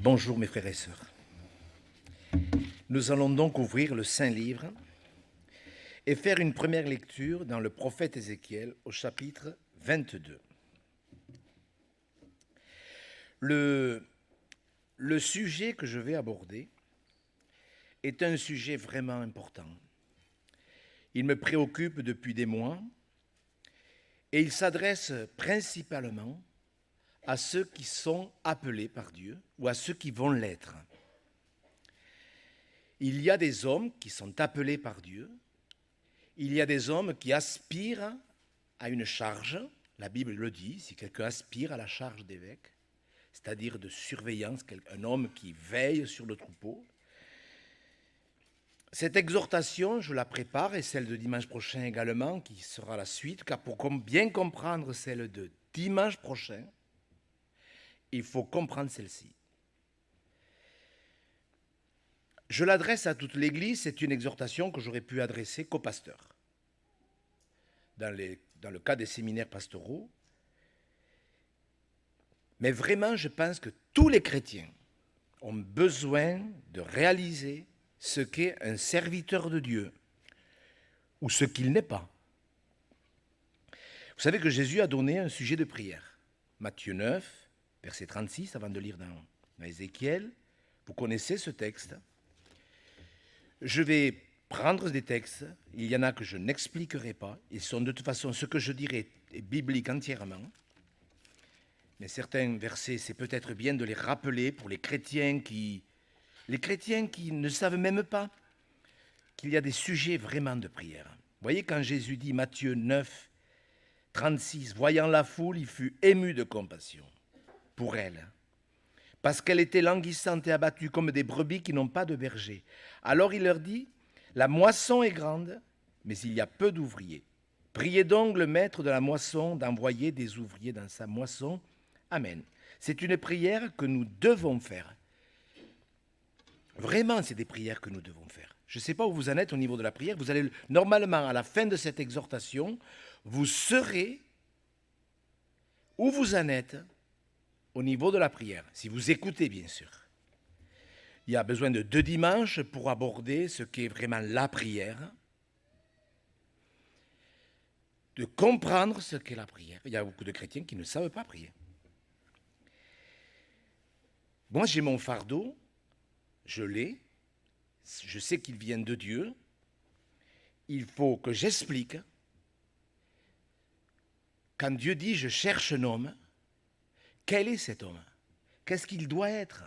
Bonjour mes frères et sœurs. Nous allons donc ouvrir le Saint-Livre et faire une première lecture dans le prophète Ézéchiel au chapitre 22. Le sujet que je vais aborder est un sujet vraiment important. Il me préoccupe depuis des mois et il s'adresse principalement à ceux qui sont appelés par Dieu ou à ceux qui vont l'être. Il y a des hommes qui sont appelés par Dieu, il y a des hommes qui aspirent à une charge, la Bible le dit, si quelqu'un aspire à la charge d'évêque, c'est-à-dire de surveillance, un homme qui veille sur le troupeau. Cette exhortation, je la prépare, et celle de dimanche prochain également, qui sera la suite, car pour bien comprendre celle de dimanche prochain, il faut comprendre celle-ci. Je l'adresse à toute l'Église, c'est une exhortation que j'aurais pu adresser qu'aux pasteurs. Dans le cas des séminaires pastoraux. Mais vraiment, je pense que tous les chrétiens ont besoin de réaliser ce qu'est un serviteur de Dieu, ou ce qu'il n'est pas. Vous savez que Jésus a donné un sujet de prière. Matthieu 9, verset 36, avant de lire dans Ézéchiel, vous connaissez ce texte. Je vais prendre des textes, il y en a que je n'expliquerai pas, ils sont de toute façon, ce que je dirai est biblique entièrement, mais certains versets, c'est peut-être bien de les rappeler pour les chrétiens qui ne savent même pas qu'il y a des sujets vraiment de prière. Vous voyez, quand Jésus dit, Matthieu 9, 36, voyant la foule, il fut ému de compassion pour elle, parce qu'elle était languissante et abattue comme des brebis qui n'ont pas de berger. Alors il leur dit, la moisson est grande, mais il y a peu d'ouvriers. Priez donc le maître de la moisson d'envoyer des ouvriers dans sa moisson. Amen. C'est une prière que nous devons faire. Vraiment, c'est des prières que nous devons faire. Je ne sais pas où vous en êtes au niveau de la prière. Vous allez, normalement, à la fin de cette exhortation, vous saurez où vous en êtes au niveau de la prière, si vous écoutez, bien sûr. Il y a besoin de 2 dimanches pour aborder ce qu'est vraiment la prière, de comprendre ce qu'est la prière. Il y a beaucoup de chrétiens qui ne savent pas prier. Moi, j'ai mon fardeau, je l'ai, je sais qu'il vient de Dieu. Il faut que j'explique. Quand Dieu dit « je cherche un homme », quel est cet homme? Qu'est-ce qu'il doit être?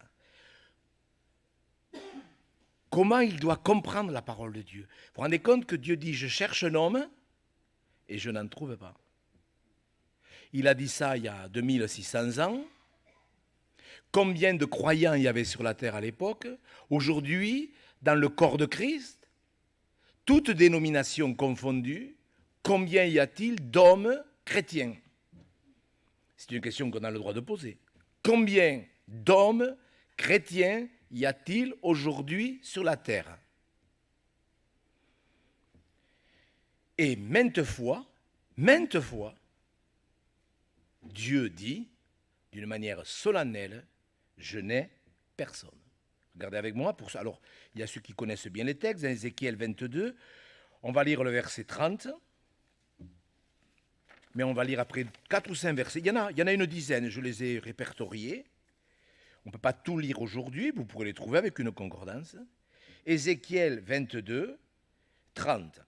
Comment il doit comprendre la parole de Dieu? Vous vous rendez compte que Dieu dit « je cherche un homme » et je n'en trouve pas. Il a dit ça il y a 2600 ans. Combien de croyants il y avait sur la terre à l'époque? Aujourd'hui, dans le corps de Christ, toutes dénominations confondues, combien y a-t-il d'hommes chrétiens? C'est une question qu'on a le droit de poser. Combien d'hommes chrétiens y a-t-il aujourd'hui sur la terre? Et maintes fois, Dieu dit, d'une manière solennelle, je n'ai personne. Regardez avec moi pour ça. Alors, il y a ceux qui connaissent bien les textes, dans Ézéchiel 22, on va lire le verset 30, mais on va lire après 4 ou 5 versets. Il y en a une dizaine, je les ai répertoriés. On ne peut pas tout lire aujourd'hui, vous pourrez les trouver avec une concordance. Ézéchiel 22, 30.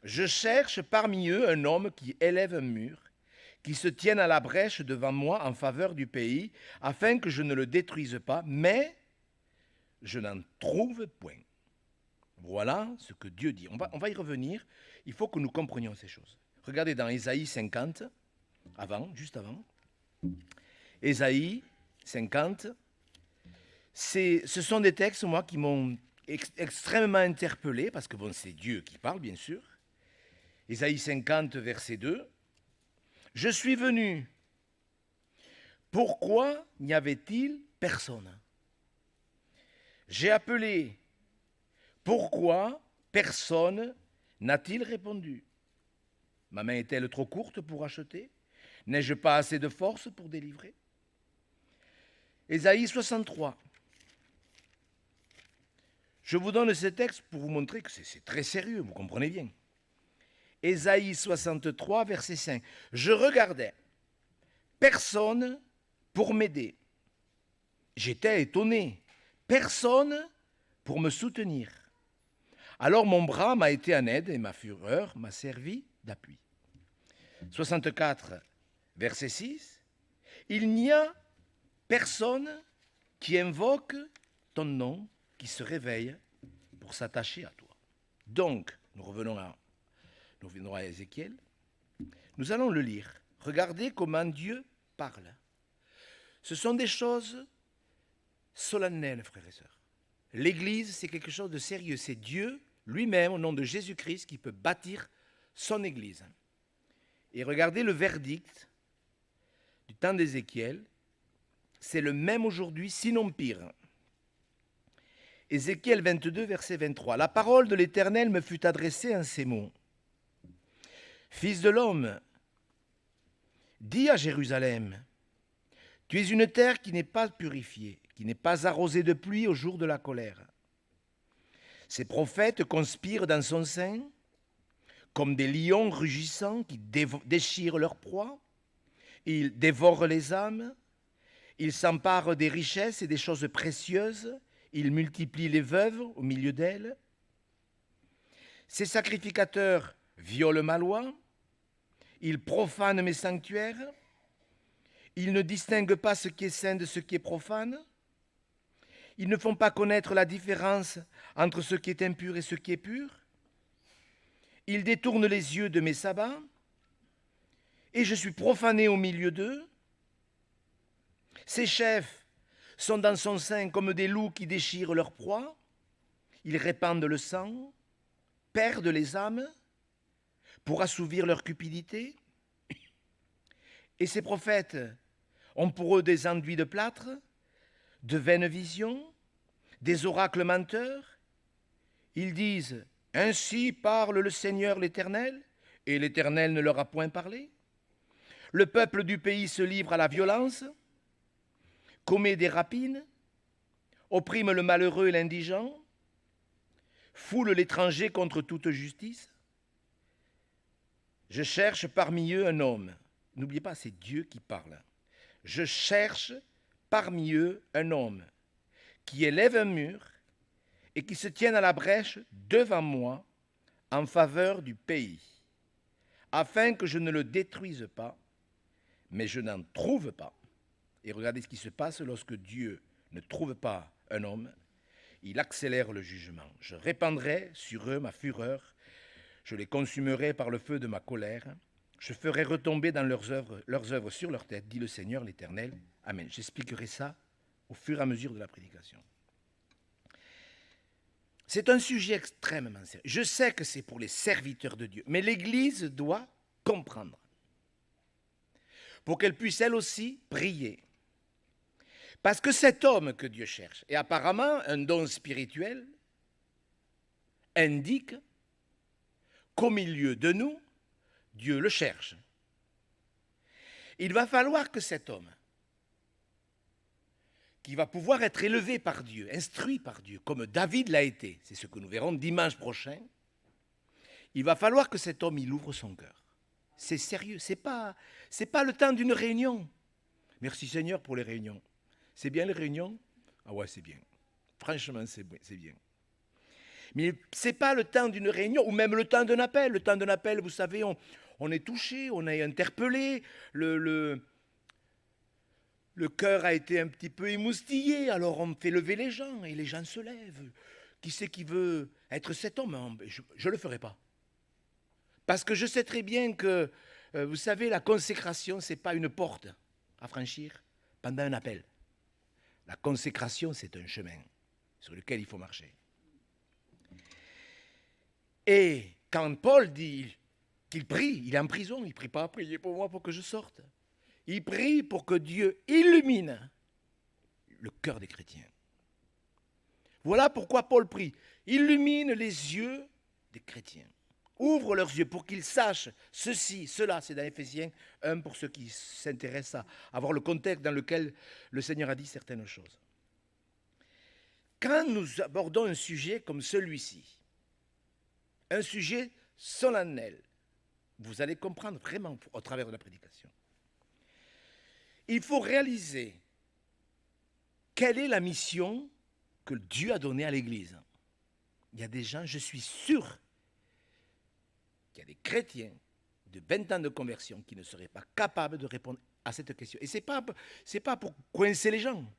Je cherche parmi eux un homme qui élève un mur, qui se tienne à la brèche devant moi en faveur du pays, afin que je ne le détruise pas, mais je n'en trouve point. Voilà ce que Dieu dit. On va y revenir. Il faut que nous comprenions ces choses. Regardez dans Ésaïe 50, juste avant. Ésaïe 50. Ce sont des textes, moi, qui m'ont extrêmement interpellé, parce que bon, c'est Dieu qui parle, bien sûr. Ésaïe 50, verset 2. Je suis venu. Pourquoi n'y avait-il personne? J'ai appelé. Pourquoi personne n'a-t-il répondu? Ma main est-elle trop courte pour acheter? N'ai-je pas assez de force pour délivrer? Ésaïe 63. Je vous donne ce texte pour vous montrer que c'est très sérieux, vous comprenez bien. Ésaïe 63, verset 5. Je regardais, personne pour m'aider. J'étais étonné, personne pour me soutenir. Alors mon bras m'a été en aide et ma fureur m'a servi d'appui. 64, verset 6. Il n'y a personne qui invoque ton nom, qui se réveille pour s'attacher à toi. Donc, nous revenons à Ézéchiel. Nous allons le lire. Regardez comment Dieu parle. Ce sont des choses solennelles, frères et sœurs. L'Église, c'est quelque chose de sérieux. C'est Dieu lui-même, au nom de Jésus-Christ, qui peut bâtir son Église. Et regardez le verdict du temps d'Ézéchiel. C'est le même aujourd'hui, sinon pire. Ézéchiel 22, verset 23. La parole de l'Éternel me fut adressée en ces mots. Fils de l'homme, dis à Jérusalem, tu es une terre qui n'est pas purifiée, qui n'est pas arrosée de pluie au jour de la colère. Ces prophètes conspirent dans son sein, comme des lions rugissants qui déchirent leur proie. Ils dévorent les âmes, ils s'emparent des richesses et des choses précieuses, ils multiplient les veuves au milieu d'elles. Ces sacrificateurs violent ma loi, ils profanent mes sanctuaires, ils ne distinguent pas ce qui est saint de ce qui est profane, ils ne font pas connaître la différence entre ce qui est impur et ce qui est pur, ils détournent les yeux de mes sabbats, et je suis profané au milieu d'eux. Ces chefs sont dans son sein comme des loups qui déchirent leur proie, ils répandent le sang, perdent les âmes pour assouvir leur cupidité. Et ces prophètes ont pour eux des enduits de plâtre, de vaines visions, des oracles menteurs. Ils disent « Ainsi parle le Seigneur l'Éternel » et l'Éternel ne leur a point parlé. Le peuple du pays se livre à la violence, commet des rapines, opprime le malheureux et l'indigent, foule l'étranger contre toute justice. Je cherche parmi eux un homme. N'oubliez pas, c'est Dieu qui parle. Je cherche parmi eux un homme qui élève un mur et qui se tienne à la brèche devant moi en faveur du pays, afin que je ne le détruise pas, mais je n'en trouve pas. Et regardez ce qui se passe lorsque Dieu ne trouve pas un homme. Il accélère le jugement. Je répandrai sur eux ma fureur. Je les consumerai par le feu de ma colère. Je ferai retomber dans leurs œuvres sur leur tête, dit le Seigneur l'Éternel. Amen. J'expliquerai ça au fur et à mesure de la prédication. C'est un sujet extrêmement sérieux. Je sais que c'est pour les serviteurs de Dieu, mais l'Église doit comprendre pour qu'elle puisse elle aussi prier. Parce que cet homme que Dieu cherche, et apparemment un don spirituel, indique qu'au milieu de nous, Dieu le cherche. Il va falloir que cet homme, qui va pouvoir être élevé par Dieu, instruit par Dieu, comme David l'a été, c'est ce que nous verrons dimanche prochain, il va falloir que cet homme, il ouvre son cœur. C'est sérieux, c'est pas le temps d'une réunion. Merci Seigneur pour les réunions. C'est bien les réunions? Ah ouais, c'est bien. Franchement, c'est bien. Mais ce n'est pas le temps d'une réunion ou même le temps d'un appel. Le temps d'un appel, vous savez, on est touché, on est interpellé, le cœur a été un petit peu émoustillé, alors on fait lever les gens et les gens se lèvent. Qui c'est qui veut être cet homme? Je ne le ferai pas. Parce que je sais très bien que, vous savez, la consécration, ce n'est pas une porte à franchir pendant un appel. La consécration, c'est un chemin sur lequel il faut marcher. Et quand Paul dit qu'il prie, il est en prison, il ne prie pas, priez pour moi pour que je sorte. Il prie pour que Dieu illumine le cœur des chrétiens. Voilà pourquoi Paul prie. Illumine les yeux des chrétiens. Ouvre leurs yeux pour qu'ils sachent ceci, cela. C'est dans Éphésiens 1 pour ceux qui s'intéressent à voir le contexte dans lequel le Seigneur a dit certaines choses. quand nous abordons un sujet comme celui-ci, un sujet solennel, vous allez comprendre vraiment au travers de la prédication, il faut réaliser quelle est la mission que Dieu a donnée à l'Église. Il y a des gens, je suis sûr, qu'il y a des chrétiens de 20 ans de conversion qui ne seraient pas capables de répondre à cette question. Et ce n'est pas pour coincer les gens.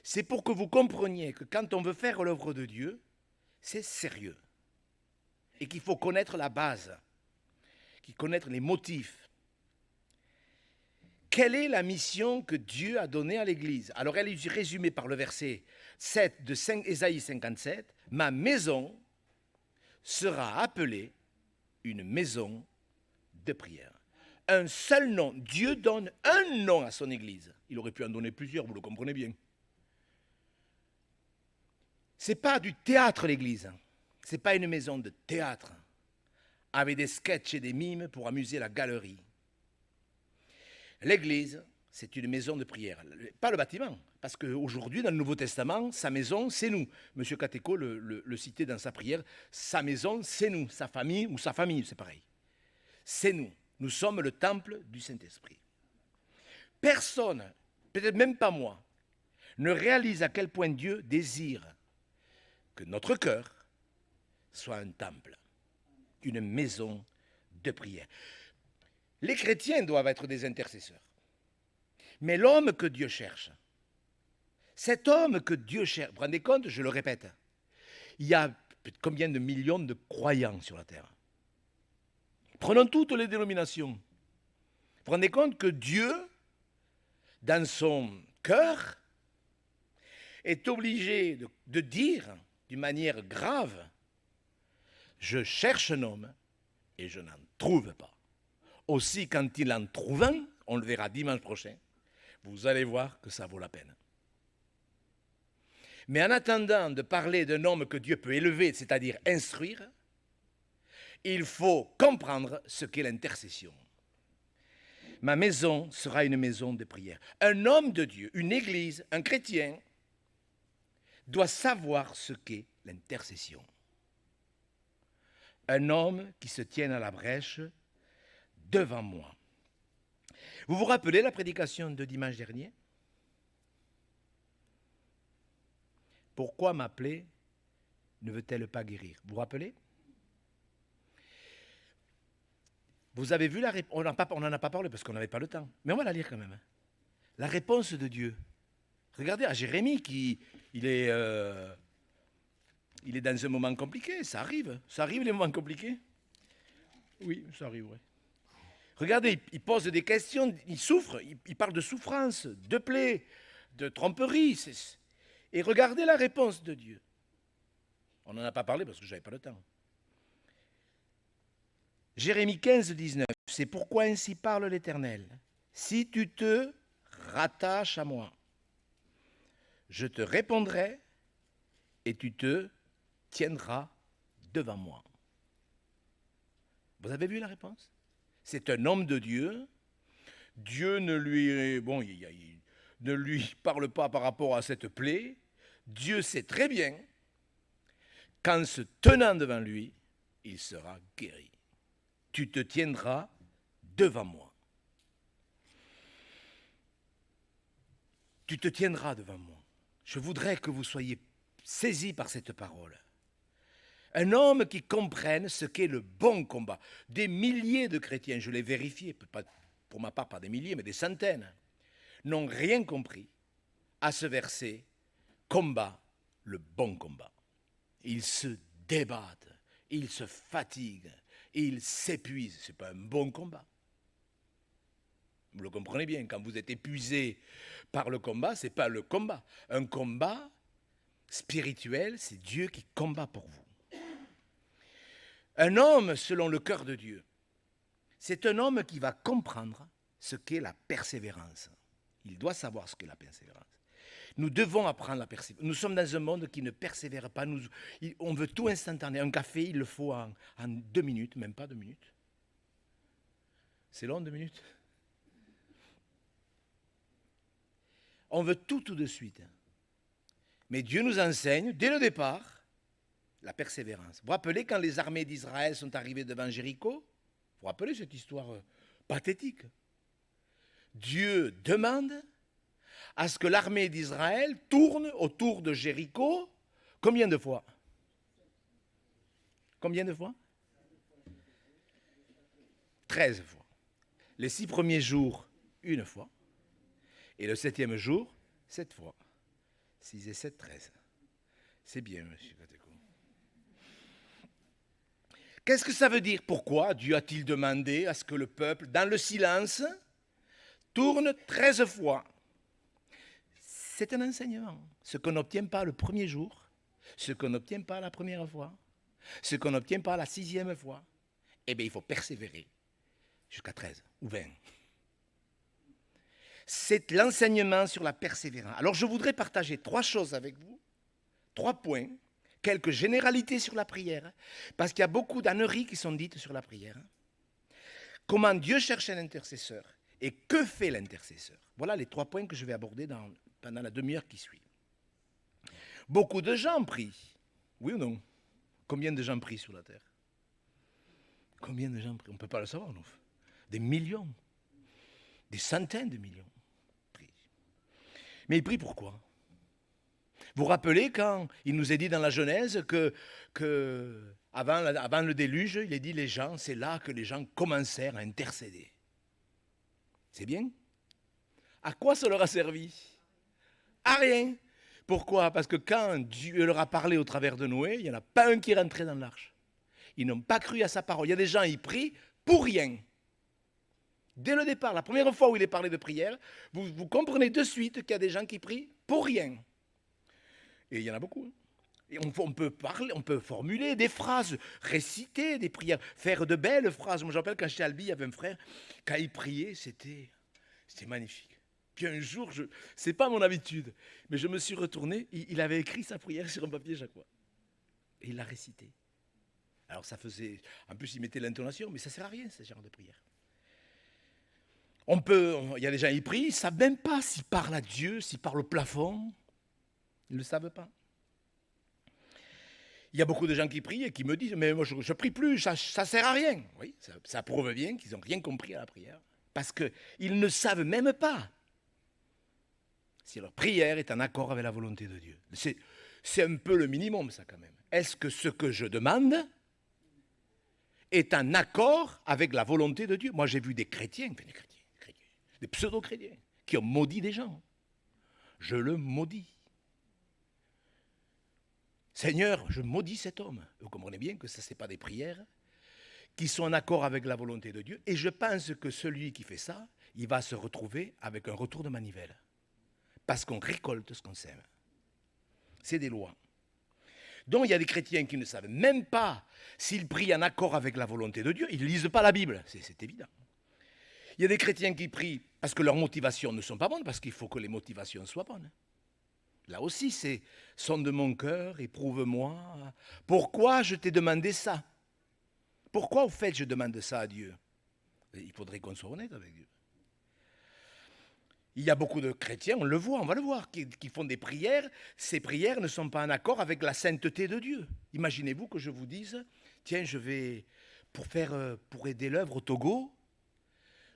C'est pour que vous compreniez que quand on veut faire l'œuvre de Dieu, c'est sérieux. Et qu'il faut connaître la base, qu'il faut connaître les motifs. Quelle est la mission que Dieu a donnée à l'Église? Alors elle est résumée par le verset 7 de Ésaïe 57. « Ma maison sera appelée une maison de prière. » Un seul nom. Dieu donne un nom à son Église. Il aurait pu en donner plusieurs, vous le comprenez bien. Ce n'est pas du théâtre l'Église. Ce n'est pas une maison de théâtre avec des sketchs et des mimes pour amuser la galerie. L'Église, c'est une maison de prière. Pas le bâtiment, parce qu'aujourd'hui, dans le Nouveau Testament, sa maison, c'est nous. Monsieur Catéco le citait dans sa prière. Sa maison, c'est nous. Sa famille ou sa famille, c'est pareil. C'est nous. Nous sommes le temple du Saint-Esprit. Personne, peut-être même pas moi, ne réalise à quel point Dieu désire que notre cœur soit un temple, une maison de prière. Les chrétiens doivent être des intercesseurs. Mais l'homme que Dieu cherche, cet homme que Dieu cherche, vous vous rendez compte, je le répète, il y a combien de millions de croyants sur la terre? Prenons toutes les dénominations. Vous vous rendez compte que Dieu, dans son cœur, est obligé de dire d'une manière grave, je cherche un homme et je n'en trouve pas. Aussi, quand il en trouve un, on le verra dimanche prochain, vous allez voir que ça vaut la peine. Mais en attendant de parler d'un homme que Dieu peut élever, c'est-à-dire instruire, il faut comprendre ce qu'est l'intercession. Ma maison sera une maison de prière. Un homme de Dieu, une église, un chrétien, doit savoir ce qu'est l'intercession. Un homme qui se tienne à la brèche devant moi. Vous vous rappelez la prédication de dimanche dernier? Pourquoi ma plaie ne veut-elle pas guérir? Vous vous rappelez? Vous avez vu la réponse? On n'en a pas parlé parce qu'on n'avait pas le temps. Mais on va la lire quand même. La réponse de Dieu. Regardez à Jérémie il est dans un moment compliqué. Ça arrive les moments compliqués. Oui, ça arrive, oui. Regardez, il pose des questions, il souffre, il parle de souffrance, de plaies, de tromperie. Et regardez la réponse de Dieu. On n'en a pas parlé parce que je n'avais pas le temps. Jérémie 15, 19. C'est pourquoi ainsi parle l'Éternel. Si tu te rattaches à moi, je te répondrai et tu te tiendras devant moi. Vous avez vu la réponse? C'est un homme de Dieu. Dieu ne lui parle pas par rapport à cette plaie. Dieu sait très bien qu'en se tenant devant lui, il sera guéri. Tu te tiendras devant moi. Tu te tiendras devant moi. Je voudrais que vous soyez saisis par cette parole. Un homme qui comprenne ce qu'est le bon combat. Des milliers de chrétiens, je l'ai vérifié, pas, pour ma part pas des milliers, mais des centaines, n'ont rien compris à ce verset, combat le bon combat. Ils se débattent, ils se fatiguent, ils s'épuisent. Ce n'est pas un bon combat. Vous le comprenez bien, quand vous êtes épuisé par le combat, ce n'est pas le combat. Un combat spirituel, c'est Dieu qui combat pour vous. Un homme selon le cœur de Dieu, c'est un homme qui va comprendre ce qu'est la persévérance. Il doit savoir ce qu'est la persévérance. Nous devons apprendre la persévérance. Nous sommes dans un monde qui ne persévère pas. On veut tout instantané. Un café, il le faut en 2 minutes, même pas 2 minutes. C'est long, 2 minutes. On veut tout de suite. Mais Dieu nous enseigne, dès le départ, la persévérance. Vous vous rappelez quand les armées d'Israël sont arrivées devant Jéricho? Vous vous rappelez cette histoire pathétique? Dieu demande à ce que l'armée d'Israël tourne autour de Jéricho combien de fois? Combien de fois? 13 fois. Les 6 premiers jours, une fois. Et le 7e jour, 7 fois. 6 et 7, 13. C'est bien, monsieur Katekou. Qu'est-ce que ça veut dire? Pourquoi Dieu a-t-il demandé à ce que le peuple, dans le silence, tourne 13 fois? C'est un enseignement. Ce qu'on n'obtient pas le premier jour, ce qu'on n'obtient pas la première fois, ce qu'on n'obtient pas la 6e fois, eh bien, il faut persévérer jusqu'à 13 ou 20. C'est l'enseignement sur la persévérance. Alors, je voudrais partager 3 choses avec vous, 3 points, quelques généralités sur la prière, parce qu'il y a beaucoup d'âneries qui sont dites sur la prière. Comment Dieu cherche un intercesseur et que fait l'intercesseur? Voilà les 3 points que je vais aborder pendant la demi-heure qui suit. Beaucoup de gens prient. Oui ou non? Combien de gens prient sur la terre? Combien de gens prient? On ne peut pas le savoir, non? Des millions, des centaines de millions prient. Mais ils prient pourquoi? Vous vous rappelez quand il nous est dit dans la Genèse que avant le déluge, il est dit les gens, c'est là que les gens commencèrent à intercéder. C'est bien? À quoi ça leur a servi? À rien. Pourquoi? Parce que quand Dieu leur a parlé au travers de Noé, il n'y en a pas un qui est rentré dans l'arche. Ils n'ont pas cru à sa parole. Il y a des gens, ils prient pour rien. Dès le départ, la première fois où il est parlé de prière, vous comprenez de suite qu'il y a des gens qui prient pour rien. Et il y en a beaucoup. Et on peut parler, on peut formuler des phrases, réciter des prières, faire de belles phrases. Moi, je me rappelle quand j'étais à Albi, il y avait un frère, quand il priait, c'était magnifique. Puis un jour, c'est pas mon habitude, mais je me suis retourné, il avait écrit sa prière sur un papier chaque fois. Et il l'a récité. Alors ça faisait, en plus il mettait l'intonation, mais ça sert à rien, ce genre de prière. Il y a des gens qui prient, ils ne savent même pas s'ils parlent à Dieu, s'ils parlent au plafond. Ils ne le savent pas. Il y a beaucoup de gens qui prient et qui me disent « Mais moi, je ne prie plus, ça ne sert à rien. » Oui, ça prouve bien qu'ils n'ont rien compris à la prière. Parce qu'ils ne savent même pas si leur prière est en accord avec la volonté de Dieu. C'est un peu le minimum, ça, quand même. Est-ce que ce que je demande est en accord avec la volonté de Dieu? Moi, j'ai vu des chrétiens, des pseudo-chrétiens, qui ont maudit des gens. Je le maudis. Seigneur, je maudis cet homme. Vous comprenez bien que ce n'est pas des prières qui sont en accord avec la volonté de Dieu. Et je pense que celui qui fait ça, il va se retrouver avec un retour de manivelle. Parce qu'on récolte ce qu'on sème. C'est des lois. Donc il y a des chrétiens qui ne savent même pas s'ils prient en accord avec la volonté de Dieu. Ils ne lisent pas la Bible, c'est évident. Il y a des chrétiens qui prient parce que leurs motivations ne sont pas bonnes, parce qu'il faut que les motivations soient bonnes. Là aussi, c'est « sonde mon cœur, éprouve-moi. Pourquoi je t'ai demandé ça? Pourquoi, au fait, je demande ça à Dieu ?» Il faudrait qu'on soit honnête avec Dieu. Il y a beaucoup de chrétiens, on va le voir, qui font des prières. Ces prières ne sont pas en accord avec la sainteté de Dieu. Imaginez-vous que je vous dise, tiens, je vais, pour aider l'œuvre au Togo,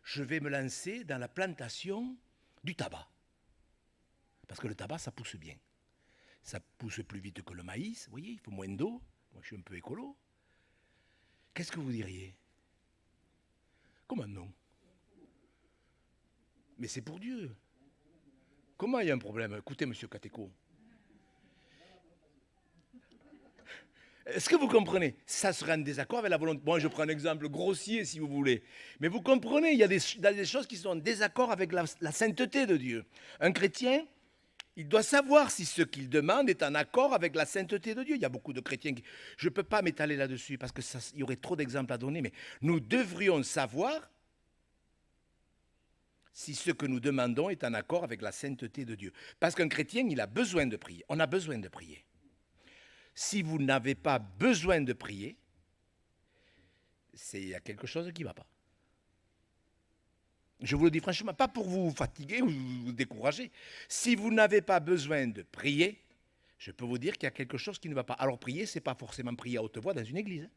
je vais me lancer dans la plantation du tabac. Parce que le tabac, ça pousse bien. Ça pousse plus vite que le maïs, vous voyez, il faut moins d'eau. Moi, je suis un peu écolo. Qu'est-ce que vous diriez? Comment non? Mais c'est pour Dieu. Comment il y a un problème? Écoutez, monsieur Katekou. Est-ce que vous comprenez? Ça serait en désaccord avec la volonté. Bon, je prends un exemple grossier, si vous voulez. Mais vous comprenez, il y a des choses qui sont en désaccord avec la sainteté de Dieu. Un chrétien, il doit savoir si ce qu'il demande est en accord avec la sainteté de Dieu. Il y a beaucoup de chrétiens qui... Je ne peux pas m'étaler là-dessus parce qu'il y aurait trop d'exemples à donner, mais nous devrions savoir si ce que nous demandons est en accord avec la sainteté de Dieu. Parce qu'un chrétien, il a besoin de prier. On a besoin de prier. Si vous n'avez pas besoin de prier, il y a quelque chose qui ne va pas. Je vous le dis franchement, pas pour vous fatiguer ou vous décourager. Si vous n'avez pas besoin de prier, je peux vous dire qu'il y a quelque chose qui ne va pas. Alors prier, ce n'est pas forcément prier à haute voix dans une église.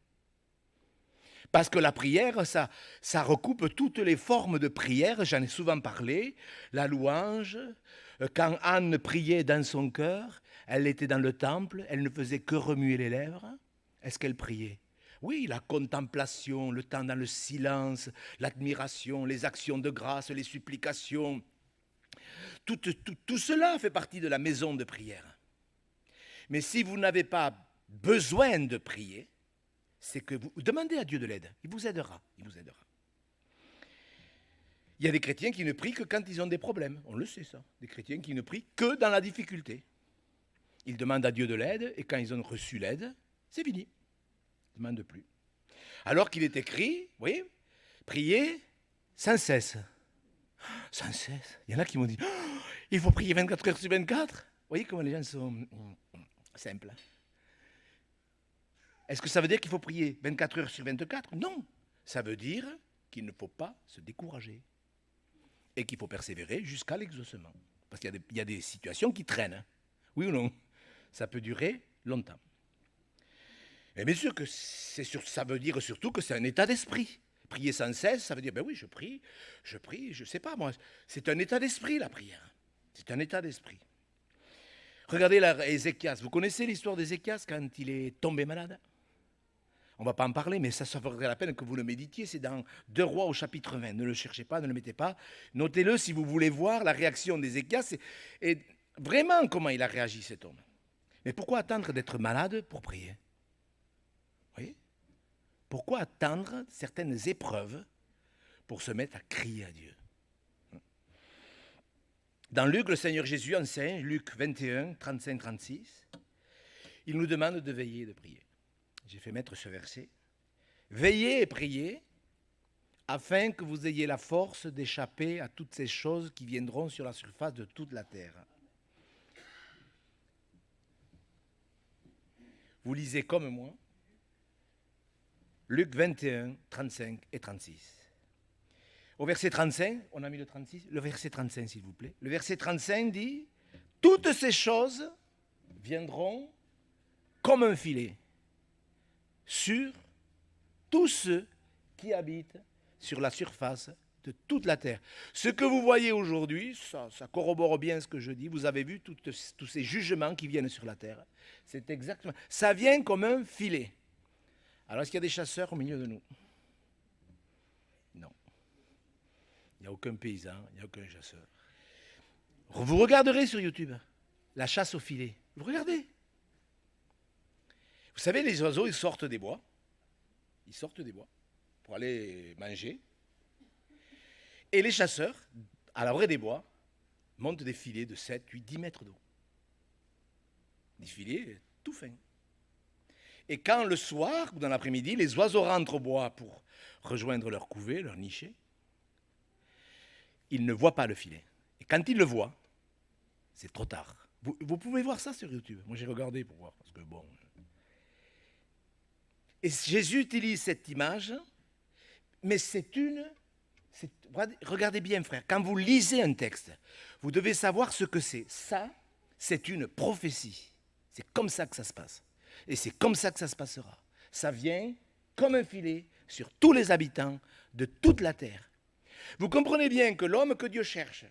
Parce que la prière, ça recoupe toutes les formes de prière, j'en ai souvent parlé, la louange. Quand Anne priait dans son cœur, elle était dans le temple, elle ne faisait que remuer les lèvres. Est-ce qu'elle priait? Oui, la contemplation, le temps dans le silence, l'admiration, les actions de grâce, les supplications. Tout cela fait partie de la maison de prière. Mais si vous n'avez pas besoin de prier, c'est que vous demandez à Dieu de l'aide. Il vous aidera. Il vous aidera. Il y a des chrétiens qui ne prient que quand ils ont des problèmes. On le sait, ça. Des chrétiens qui ne prient que dans la difficulté. Ils demandent à Dieu de l'aide, et quand ils ont reçu l'aide, c'est fini. Ils ne demandent plus. Alors qu'il est écrit, vous voyez, priez sans cesse. Sans cesse. Il y en a qui m'ont dit, oh, il faut prier 24 heures sur 24. Vous voyez comment les gens sont simples. Est-ce que ça veut dire qu'il faut prier 24 heures sur 24? Non. Ça veut dire qu'il ne faut pas se décourager. Et qu'il faut persévérer jusqu'à l'exaucement. Parce qu'il y a des situations qui traînent. Oui ou non? Ça peut durer longtemps. Et bien sûr que ça veut dire surtout que c'est un état d'esprit. Prier sans cesse, ça veut dire, ben oui, je prie, je ne sais pas moi. C'est un état d'esprit, la prière. C'est un état d'esprit. Regardez Ézéchias. Vous connaissez l'histoire d'Ézéchias quand il est tombé malade? On ne va pas en parler, mais ça vaudrait la peine que vous le méditiez. C'est dans 2 Rois au chapitre 20. Ne le cherchez pas, ne le mettez pas. Notez-le si vous voulez voir la réaction d'Ézéchias et vraiment comment il a réagi, cet homme. Mais pourquoi attendre d'être malade pour prier? Vous voyez? Pourquoi attendre certaines épreuves pour se mettre à crier à Dieu? Dans Luc, le Seigneur Jésus enseigne, Luc 21, 35-36, il nous demande de veiller et de prier. J'ai fait mettre ce verset. Veillez et priez, afin que vous ayez la force d'échapper à toutes ces choses qui viendront sur la surface de toute la terre. Vous lisez comme moi, Luc 21, 35 et 36. Au verset 35, on a mis le 36, le verset 35 s'il vous plaît. Le verset 35 dit, toutes ces choses viendront comme un filet sur tous ceux qui habitent sur la surface de toute la terre. Ce que vous voyez aujourd'hui, ça corrobore bien ce que je dis, vous avez vu tous ces jugements qui viennent sur la terre. C'est exactement, ça vient comme un filet. Alors est-ce qu'il y a des chasseurs au milieu de nous? Non. Il n'y a aucun paysan, il n'y a aucun chasseur. Vous regarderez sur YouTube la chasse au filet. Vous regardez. Vous savez, les oiseaux, ils sortent des bois. Ils sortent des bois pour aller manger. Et les chasseurs, à l'abri des bois, montent des filets de 7, 8, 10 mètres d'eau. Des filets tout fins. Et quand le soir ou dans l'après-midi, les oiseaux rentrent au bois pour rejoindre leur couvée, leur niché, ils ne voient pas le filet. Et quand ils le voient, c'est trop tard. Vous pouvez voir ça sur YouTube. Moi, j'ai regardé pour voir. Parce que bon. Et Jésus utilise cette image, mais regardez bien, frère, quand vous lisez un texte, vous devez savoir ce que c'est. Ça, c'est une prophétie. C'est comme ça que ça se passe. Et c'est comme ça que ça se passera. Ça vient comme un filet sur tous les habitants de toute la terre. Vous comprenez bien que l'homme que Dieu cherche,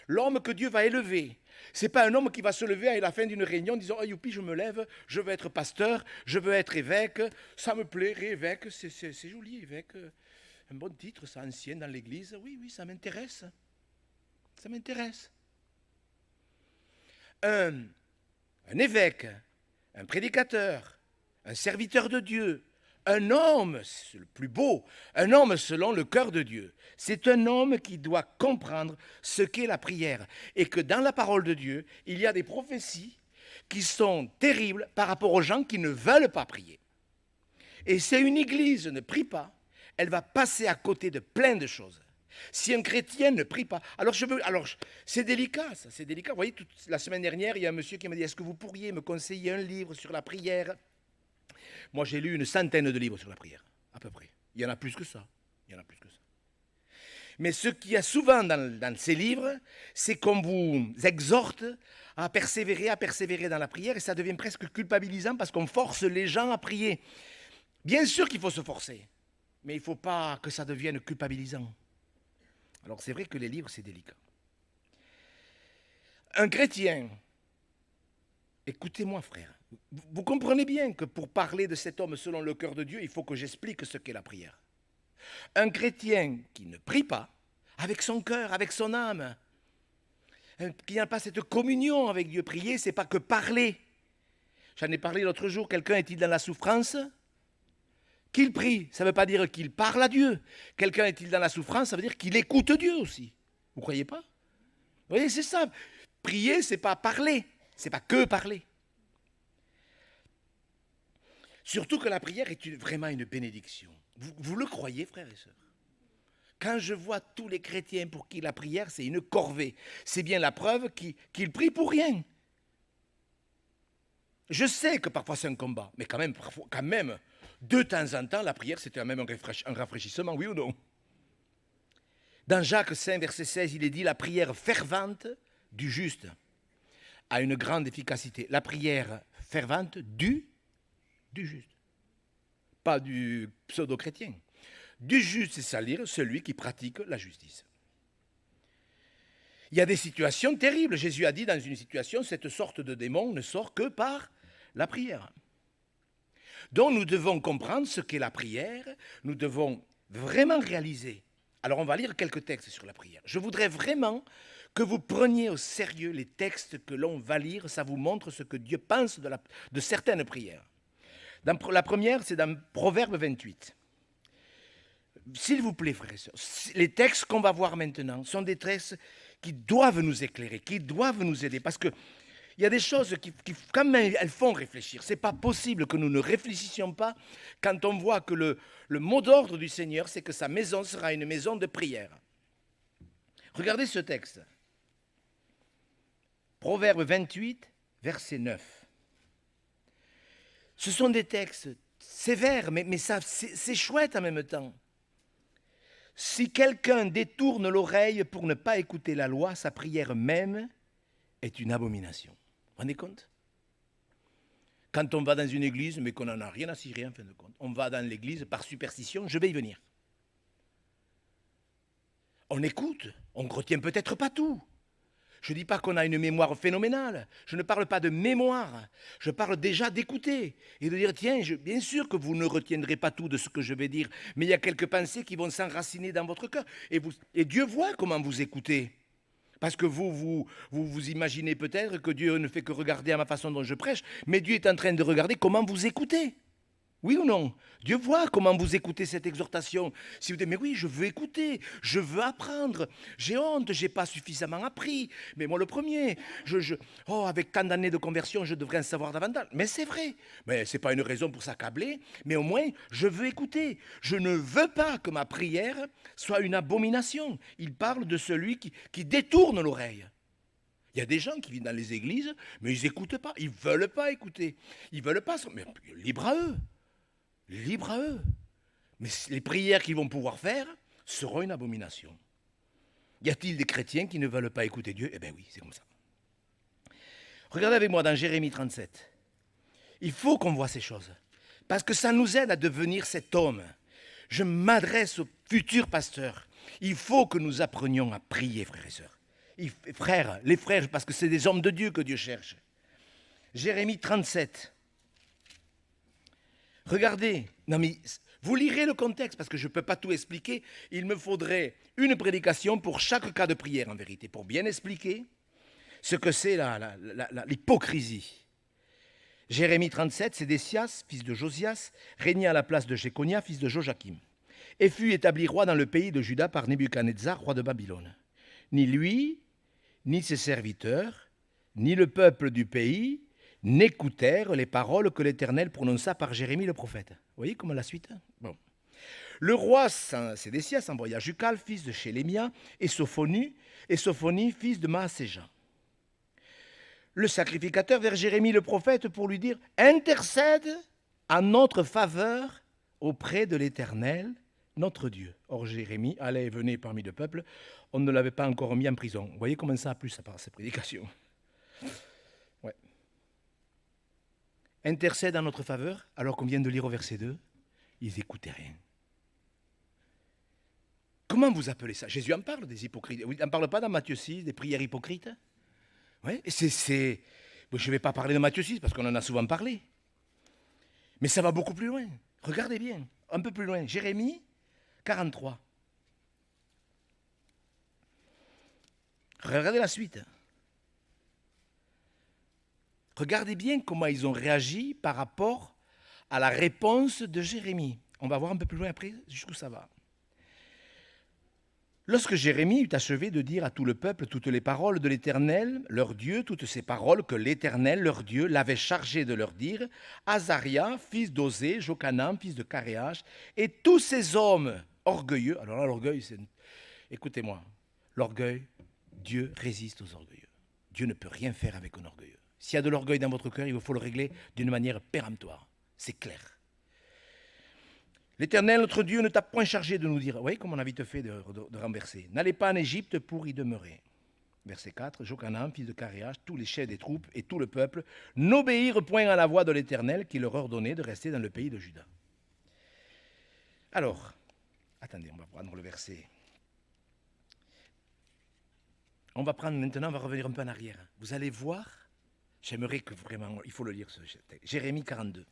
l'homme que Dieu va élever, ce n'est pas un homme qui va se lever à la fin d'une réunion en disant « Oh youpi, je me lève, je veux être pasteur, je veux être évêque, ça me plairait, évêque, c'est joli, évêque, un bon titre, ça, ancien dans l'église, oui, ça m'intéresse, ça m'intéresse. » Un évêque, un prédicateur, un serviteur de Dieu, un homme, c'est le plus beau, un homme selon le cœur de Dieu. C'est un homme qui doit comprendre ce qu'est la prière et que dans la parole de Dieu, il y a des prophéties qui sont terribles par rapport aux gens qui ne veulent pas prier. Et si une église ne prie pas, elle va passer à côté de plein de choses. Si un chrétien ne prie pas, alors c'est délicat, ça, c'est délicat. Vous voyez, la semaine dernière, il y a un monsieur qui m'a dit, est-ce que vous pourriez me conseiller un livre sur la prière? Moi, j'ai lu 100 de livres sur la prière, à peu près. Il y en a plus que ça. Mais ce qu'il y a souvent dans ces livres, c'est qu'on vous exhorte à persévérer dans la prière, et ça devient presque culpabilisant parce qu'on force les gens à prier. Bien sûr qu'il faut se forcer, mais il ne faut pas que ça devienne culpabilisant. Alors c'est vrai que les livres, c'est délicat. Un chrétien, écoutez-moi frère, vous comprenez bien que pour parler de cet homme selon le cœur de Dieu, il faut que j'explique ce qu'est la prière. Un chrétien qui ne prie pas, avec son cœur, avec son âme, qui n'a pas cette communion avec Dieu, prier, c'est pas que parler. J'en ai parlé l'autre jour, quelqu'un est-il dans la souffrance? Qu'il prie, ça ne veut pas dire qu'il parle à Dieu. Quelqu'un est-il dans la souffrance, ça veut dire qu'il écoute Dieu aussi. Vous ne croyez pas? Vous voyez, c'est ça. Prier, c'est pas parler, c'est pas que parler. Surtout que la prière est vraiment une bénédiction. Vous le croyez, frères et sœurs? Quand je vois tous les chrétiens pour qui la prière, c'est une corvée, c'est bien la preuve qu'ils prient pour rien. Je sais que parfois c'est un combat, mais quand même, de temps en temps, la prière, c'était même un rafraîchissement, oui ou non? Dans Jacques 5, verset 16, il est dit « La prière fervente du juste a une grande efficacité. » La prière fervente du juste, pas du pseudo-chrétien. Du juste, c'est-à-dire celui qui pratique la justice. Il y a des situations terribles. Jésus a dit dans une situation, cette sorte de démon ne sort que par la prière. Donc nous devons comprendre ce qu'est la prière, nous devons vraiment réaliser. Alors on va lire quelques textes sur la prière. Je voudrais vraiment que vous preniez au sérieux les textes que l'on va lire, ça vous montre ce que Dieu pense de certaines prières. La première, c'est dans Proverbe 28. S'il vous plaît, frères et sœurs, les textes qu'on va voir maintenant sont des textes qui doivent nous éclairer, qui doivent nous aider, parce qu'il y a des choses qui, quand même, elles font réfléchir. Ce n'est pas possible que nous ne réfléchissions pas quand on voit que le mot d'ordre du Seigneur, c'est que sa maison sera une maison de prière. Regardez ce texte. Proverbe 28, verset 9. Ce sont des textes sévères, mais c'est chouette en même temps. Si quelqu'un détourne l'oreille pour ne pas écouter la loi, sa prière même est une abomination. Vous vous rendez compte? Quand on va dans une église, mais qu'on n'en a rien à cirer en fin de compte, on va dans l'église par superstition, je vais y venir. On écoute, on ne retient peut-être pas tout. Je ne dis pas qu'on a une mémoire phénoménale, je ne parle pas de mémoire, je parle déjà d'écouter et de dire tiens, bien sûr que vous ne retiendrez pas tout de ce que je vais dire, mais il y a quelques pensées qui vont s'enraciner dans votre cœur et Dieu voit comment vous écoutez. Parce que vous imaginez peut-être que Dieu ne fait que regarder à ma façon dont je prêche, mais Dieu est en train de regarder comment vous écoutez. Oui ou non? Dieu voit comment vous écoutez cette exhortation. Si vous dites, mais oui, je veux écouter, je veux apprendre, j'ai honte, je n'ai pas suffisamment appris. Mais moi le premier, avec tant d'années de conversion, je devrais en savoir davantage. Mais c'est vrai, mais ce n'est pas une raison pour s'accabler, mais au moins, je veux écouter. Je ne veux pas que ma prière soit une abomination. Il parle de celui qui détourne l'oreille. Il y a des gens qui vivent dans les églises, mais ils n'écoutent pas, ils ne veulent pas écouter. Ils ne veulent pas, mais libre à eux. Libre à eux. Mais les prières qu'ils vont pouvoir faire seront une abomination. Y a-t-il des chrétiens qui ne veulent pas écouter Dieu? Eh bien oui, c'est comme ça. Regardez avec moi dans Jérémie 37. Il faut qu'on voit ces choses. Parce que ça nous aide à devenir cet homme. Je m'adresse aux futurs pasteurs. Il faut que nous apprenions à prier, frères et sœurs. Les frères, parce que c'est des hommes de Dieu que Dieu cherche. Jérémie 37. Regardez, non mais vous lirez le contexte parce que je ne peux pas tout expliquer. Il me faudrait une prédication pour chaque cas de prière en vérité, pour bien expliquer ce que c'est l'hypocrisie. Jérémie 37, Sédécias, fils de Josias, régna à la place de Jéconia, fils de Joachim, et fut établi roi dans le pays de Juda par Nebuchadnezzar, roi de Babylone. Ni lui, ni ses serviteurs, ni le peuple du pays n'écoutèrent les paroles que l'Éternel prononça par Jérémie le prophète. Vous voyez comment la suite? Bon. Le roi Sédécias envoya Jucal, fils de Chélémia, et Sophonie, fils de Maaséja, le sacrificateur, vers Jérémie le prophète pour lui dire « Intercède en notre faveur auprès de l'Éternel, notre Dieu. » Or Jérémie allait et venait parmi le peuple, on ne l'avait pas encore mis en prison. Vous voyez comment ça a plu, ça, par ces prédications. intercède en notre faveur, alors qu'on vient de lire au verset 2, ils n'écoutaient rien. Comment vous appelez ça? Jésus en parle des hypocrites. Il n'en parle pas dans Matthieu 6, des prières hypocrites? Oui, je ne vais pas parler de Matthieu 6 parce qu'on en a souvent parlé. Mais ça va beaucoup plus loin. Regardez bien, un peu plus loin. Jérémie 43. Regardez la suite. Regardez bien comment ils ont réagi par rapport à la réponse de Jérémie. On va voir un peu plus loin après jusqu'où ça va. Lorsque Jérémie eut achevé de dire à tout le peuple toutes les paroles de l'Éternel, leur Dieu, toutes ces paroles que l'Éternel, leur Dieu, l'avait chargé de leur dire, Azaria, fils d'Osée, Jochanan, fils de Caréach, et tous ces hommes orgueilleux, alors là l'orgueil c'est... Écoutez-moi, l'orgueil, Dieu résiste aux orgueilleux. Dieu ne peut rien faire avec un orgueilleux. S'il y a de l'orgueil dans votre cœur, il faut le régler d'une manière péremptoire. C'est clair. L'Éternel, notre Dieu, ne t'a point chargé de nous dire, vous voyez comme on a vite fait de renverser, n'allez pas en Égypte pour y demeurer. Verset 4, Jochanan, fils de Caréach, tous les chefs des troupes et tout le peuple n'obéirent point à la voix de l'Éternel qui leur ordonnait de rester dans le pays de Juda. Alors, attendez, on va prendre le verset. On va prendre maintenant, on va revenir un peu en arrière. Vous allez voir, j'aimerais que vraiment, il faut le lire ce texte. Jérémie 42.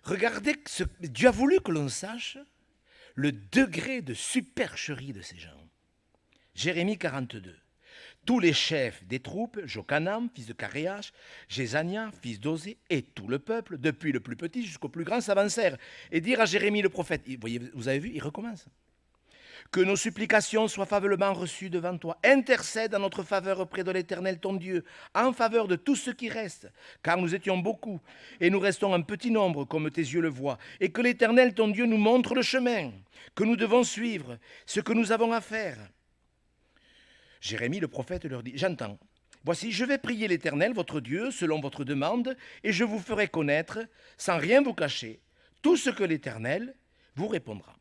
Regardez, Dieu a voulu que l'on sache le degré de supercherie de ces gens. Jérémie 42. Tous les chefs des troupes, Jochanan, fils de Caréach, Jézania, fils d'Osée, et tout le peuple, depuis le plus petit jusqu'au plus grand, s'avancèrent et dirent à Jérémie le prophète, vous avez vu, il recommence. Que nos supplications soient favorablement reçues devant toi. Intercède en notre faveur auprès de l'Éternel ton Dieu, en faveur de tout ce qui reste, car nous étions beaucoup, et nous restons un petit nombre, comme tes yeux le voient, et que l'Éternel ton Dieu nous montre le chemin que nous devons suivre, ce que nous avons à faire. Jérémie le prophète leur dit, j'entends. Voici, je vais prier l'Éternel, votre Dieu, selon votre demande, et je vous ferai connaître, sans rien vous cacher, tout ce que l'Éternel vous répondra.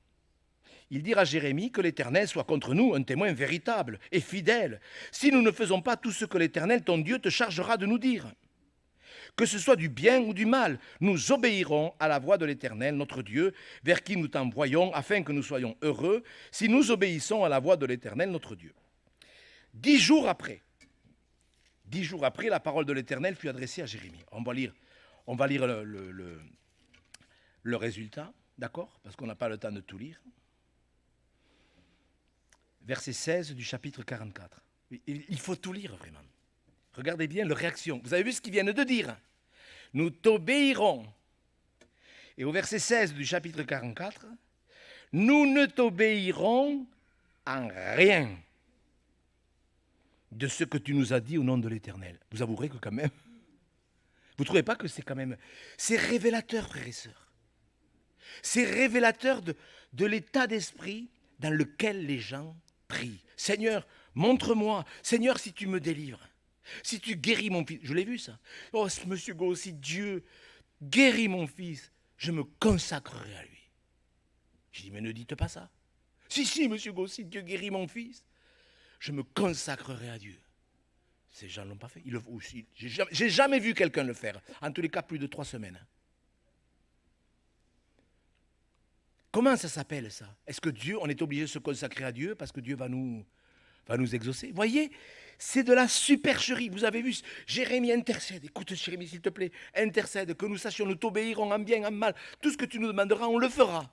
Il dira à Jérémie que l'Éternel soit contre nous un témoin véritable et fidèle, si nous ne faisons pas tout ce que l'Éternel, ton Dieu, te chargera de nous dire. Que ce soit du bien ou du mal, nous obéirons à la voix de l'Éternel, notre Dieu, vers qui nous t'envoyons, afin que nous soyons heureux, si nous obéissons à la voix de l'Éternel, notre Dieu. 10 jours après, la parole de l'Éternel fut adressée à Jérémie. On va lire le résultat, d'accord? Parce qu'on n'a pas le temps de tout lire. Verset 16 du chapitre 44. Il faut tout lire vraiment. Regardez bien leur réaction. Vous avez vu ce qu'ils viennent de dire? Nous t'obéirons. Et au verset 16 du chapitre 44, nous ne t'obéirons en rien de ce que tu nous as dit au nom de l'Éternel. Vous avouerez que quand même, vous ne trouvez pas que c'est quand même... C'est révélateur, frères et sœurs. C'est révélateur de l'état d'esprit dans lequel les gens prient. Seigneur, montre-moi. Seigneur, si tu me délivres. Si tu guéris mon fils. Je l'ai vu ça. Oh, monsieur Go, si Dieu guérit mon fils, je me consacrerai à lui. Je dis, mais ne dites pas ça. Si, monsieur Go, si Dieu guérit mon fils, je me consacrerai à Dieu. Ces gens ne l'ont pas fait. J'ai jamais vu quelqu'un le faire. En tous les cas, plus de 3 semaines. Comment ça s'appelle ça? Est-ce que Dieu, on est obligé de se consacrer à Dieu parce que Dieu va nous exaucer? Voyez, c'est de la supercherie. Vous avez vu, Jérémie intercède. Écoute Jérémie, s'il te plaît, intercède, que nous sachions, nous t'obéirons en bien, en mal. Tout ce que tu nous demanderas, on le fera.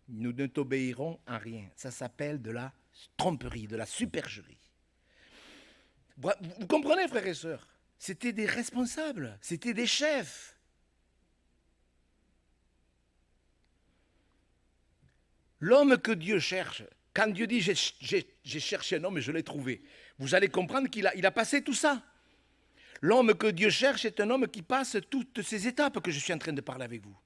Nous ne t'obéirons en rien. Ça s'appelle de la tromperie, de la supercherie. Vous comprenez, frères et sœurs? C'était des responsables, c'était des chefs. L'homme que Dieu cherche, quand Dieu dit j'ai cherché un homme et je l'ai trouvé, vous allez comprendre qu'il a passé tout ça. L'homme que Dieu cherche est un homme qui passe toutes ces étapes que je suis en train de parler avec vous.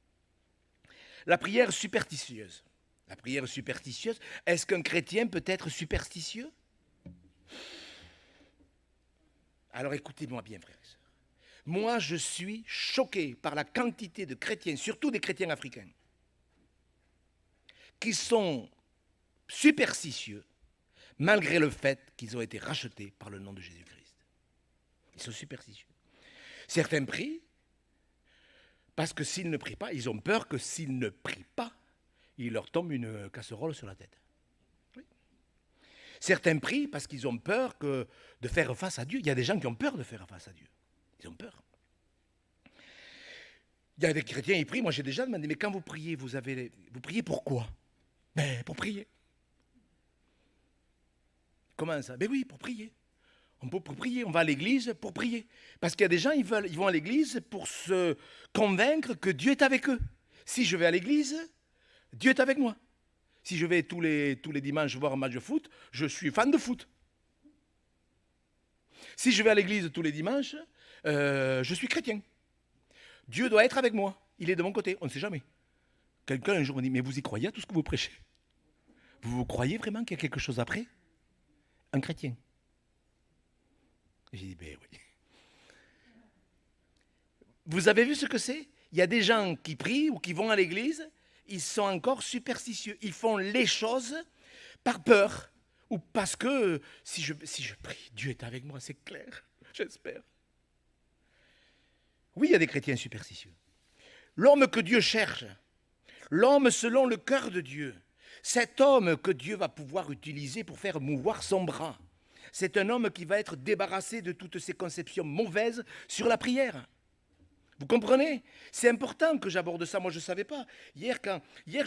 La prière superstitieuse. La prière superstitieuse, est-ce qu'un chrétien peut être superstitieux? Alors écoutez-moi bien, frères et sœurs. Moi, je suis choqué par la quantité de chrétiens, surtout des chrétiens africains, qui sont superstitieux, malgré le fait qu'ils ont été rachetés par le nom de Jésus-Christ. Ils sont superstitieux. Certains prient parce que s'ils ne prient pas, ils ont peur que s'ils ne prient pas, il leur tombe une casserole sur la tête. Oui. Certains prient parce qu'ils ont peur de faire face à Dieu. Il y a des gens qui ont peur de faire face à Dieu. Ils ont peur. Il y a des chrétiens, ils prient. Moi, j'ai déjà demandé, mais quand vous priez, vous priez pourquoi? Ben, pour prier. Comment ça? Ben oui, pour prier. Pour prier, on va à l'église pour prier. Parce qu'il y a des gens, ils vont à l'église pour se convaincre que Dieu est avec eux. Si je vais à l'église, Dieu est avec moi. Si je vais tous les dimanches voir un match de foot, je suis fan de foot. Si je vais à l'église tous les dimanches, je suis chrétien. Dieu doit être avec moi. Il est de mon côté. On ne sait jamais. Quelqu'un un jour me dit, mais vous y croyez à tout ce que vous prêchez? Vous croyez vraiment qu'il y a quelque chose après? Un chrétien. J'ai dit, ben oui. Vous avez vu ce que c'est? Il y a des gens qui prient ou qui vont à l'église, ils sont encore superstitieux. Ils font les choses par peur ou parce que si je prie, Dieu est avec moi, c'est clair, j'espère. Oui, il y a des chrétiens superstitieux. L'homme que Dieu cherche, l'homme selon le cœur de Dieu, cet homme que Dieu va pouvoir utiliser pour faire mouvoir son bras, c'est un homme qui va être débarrassé de toutes ces conceptions mauvaises sur la prière. Vous comprenez? C'est important que j'aborde ça. Moi, je ne savais pas. Hier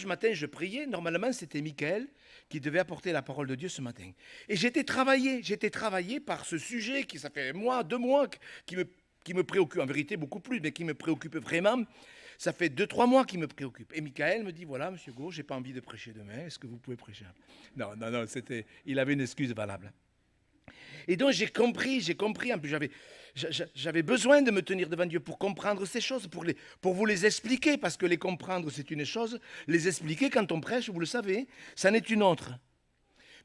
matin, je priais. Normalement, c'était Michael qui devait apporter la parole de Dieu ce matin. Et j'étais travaillé par ce sujet qui, ça fait 2 mois, qui me préoccupe. En vérité, beaucoup plus, mais qui me préoccupe vraiment. Ça fait 2-3 mois qu'il me préoccupe. Et Michael me dit, voilà, monsieur Gau, je n'ai pas envie de prêcher demain. Est-ce que vous pouvez prêcher? Non, il avait une excuse valable. Et donc j'ai compris, en plus j'avais besoin de me tenir devant Dieu pour comprendre ces choses, pour vous les expliquer, parce que les comprendre c'est une chose, les expliquer quand on prêche, vous le savez, ça n'est une autre.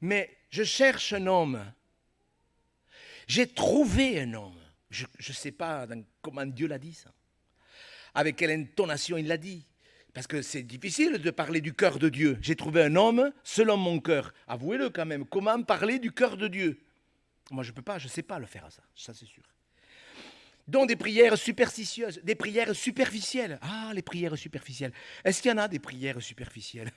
Mais je cherche un homme, j'ai trouvé un homme, je ne sais pas comment Dieu l'a dit ça, avec quelle intonation il l'a dit, parce que c'est difficile de parler du cœur de Dieu. J'ai trouvé un homme selon mon cœur, avouez-le quand même, comment parler du cœur de Dieu? Moi, je ne sais pas le faire, ça c'est sûr. Donc des prières superstitieuses, des prières superficielles. Ah, les prières superficielles. Est-ce qu'il y en a des prières superficielles?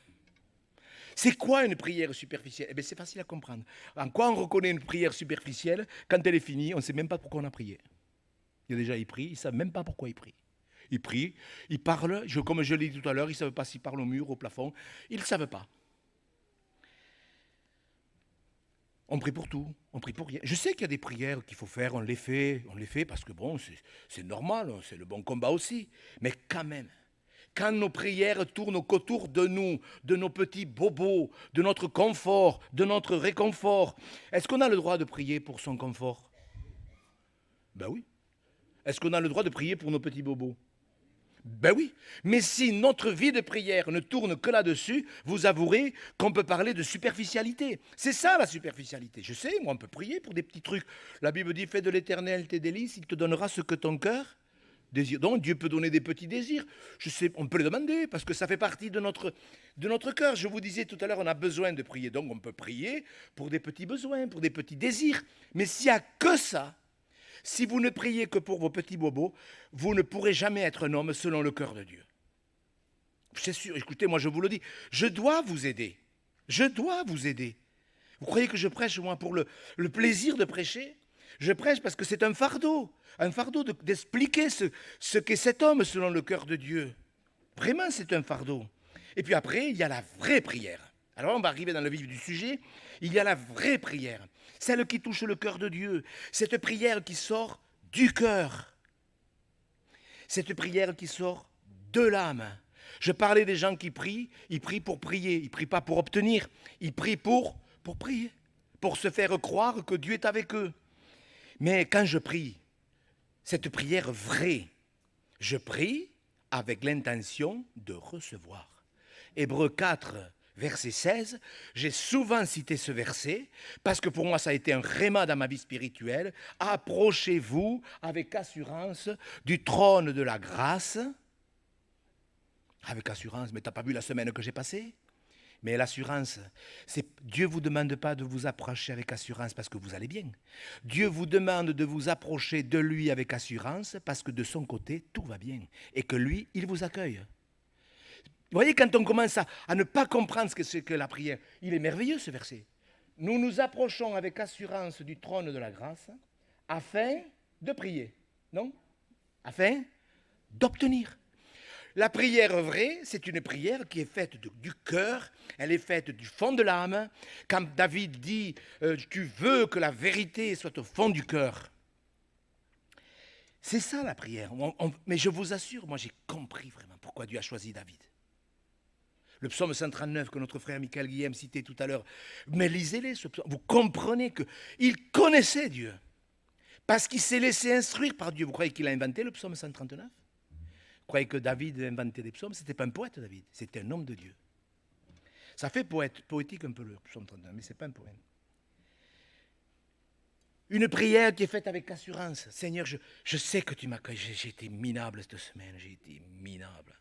C'est quoi une prière superficielle? Eh bien, c'est facile à comprendre. En quoi on reconnaît une prière superficielle? Quand elle est finie, on ne sait même pas pourquoi on a prié. Il y a déjà, ils prient, ils ne savent même pas pourquoi ils prient. Ils prient, ils parlent, comme je l'ai dit tout à l'heure, ils ne savent pas s'ils parlent au mur, au plafond. Ils ne savent pas. On prie pour tout, on prie pour rien. Je sais qu'il y a des prières qu'il faut faire, on les fait parce que bon, c'est normal, c'est le bon combat aussi. Mais quand même, quand nos prières tournent autour de nous, de nos petits bobos, de notre confort, de notre réconfort, est-ce qu'on a le droit de prier pour son confort? Ben oui. Est-ce qu'on a le droit de prier pour nos petits bobos? Ben oui, mais si notre vie de prière ne tourne que là-dessus, vous avouerez qu'on peut parler de superficialité. C'est ça la superficialité. Je sais, moi on peut prier pour des petits trucs. La Bible dit, fais de l'Éternel tes délices, il te donnera ce que ton cœur désire. Donc Dieu peut donner des petits désirs. Je sais, on peut les demander parce que ça fait partie de notre cœur. Je vous disais tout à l'heure, on a besoin de prier. Donc on peut prier pour des petits besoins, pour des petits désirs. Mais s'il n'y a que ça, si vous ne priez que pour vos petits bobos, vous ne pourrez jamais être un homme selon le cœur de Dieu. C'est sûr, écoutez, moi je vous le dis, je dois vous aider. Je dois vous aider. Vous croyez que je prêche, moi, pour le plaisir de prêcher? Je prêche parce que c'est un fardeau d'expliquer ce qu'est cet homme selon le cœur de Dieu. Vraiment, c'est un fardeau. Et puis après, il y a la vraie prière. Alors on va arriver dans le vif du sujet. Il y a la vraie prière, celle qui touche le cœur de Dieu, cette prière qui sort du cœur, cette prière qui sort de l'âme. Je parlais des gens qui prient, ils prient pour prier, ils ne prient pas pour obtenir, ils prient pour prier, pour se faire croire que Dieu est avec eux. Mais quand je prie, cette prière vraie, je prie avec l'intention de recevoir. Hébreux 4, verset 16, j'ai souvent cité ce verset parce que pour moi ça a été un réma dans ma vie spirituelle. Approchez-vous avec assurance du trône de la grâce. Avec assurance, mais t'as pas vu la semaine que j'ai passée? Mais l'assurance, Dieu ne vous demande pas de vous approcher avec assurance parce que vous allez bien. Dieu vous demande de vous approcher de lui avec assurance parce que de son côté, tout va bien. Et que lui, il vous accueille. Vous voyez, quand on commence à ne pas comprendre ce que c'est que la prière, il est merveilleux ce verset. Nous nous approchons avec assurance du trône de la grâce afin de prier. Non? Afin d'obtenir. La prière vraie, c'est une prière qui est faite du cœur, elle est faite du fond de l'âme. Quand David dit tu veux que la vérité soit au fond du cœur. C'est ça la prière. Mais je vous assure, moi j'ai compris vraiment pourquoi Dieu a choisi David. Le psaume 139 que notre frère Michael Guillaume citait tout à l'heure, mais lisez-les ce psaume. Vous comprenez qu'il connaissait Dieu parce qu'il s'est laissé instruire par Dieu. Vous croyez qu'il a inventé le psaume 139 ? Vous croyez que David a inventé des psaumes? Ce n'était pas un poète, David. C'était un homme de Dieu. Ça fait poétique un peu le psaume 39, mais ce n'est pas un poème. Une prière qui est faite avec assurance. Seigneur, je sais que tu m'accueilles. J'ai été minable cette semaine. J'ai été minable.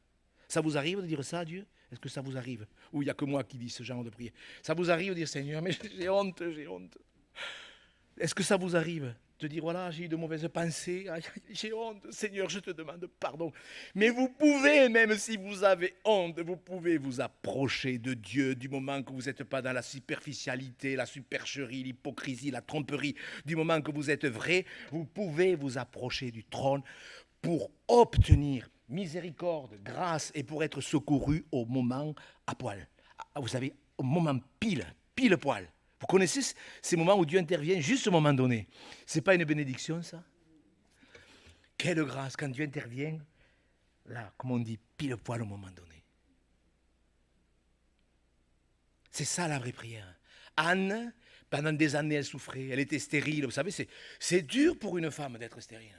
Ça vous arrive de dire ça à Dieu? Est-ce que ça vous arrive? Ou il n'y a que moi qui dis ce genre de prière? Ça vous arrive de dire, Seigneur, mais j'ai honte, j'ai honte. Est-ce que ça vous arrive de dire, voilà, j'ai eu de mauvaises pensées, j'ai honte, Seigneur, je te demande pardon. Mais vous pouvez, même si vous avez honte, vous pouvez vous approcher de Dieu du moment que vous n'êtes pas dans la superficialité, la supercherie, l'hypocrisie, la tromperie. Du moment que vous êtes vrai, vous pouvez vous approcher du trône pour obtenir miséricorde, grâce et pour être secouru au moment à poil. Vous savez, au moment pile poil. Vous connaissez ces moments où Dieu intervient juste au moment donné. Ce n'est pas une bénédiction, ça? Quelle grâce quand Dieu intervient, là, comme on dit, pile poil au moment donné. C'est ça la vraie prière. Anne, pendant des années, elle souffrait, elle était stérile. Vous savez, c'est dur pour une femme d'être stérile.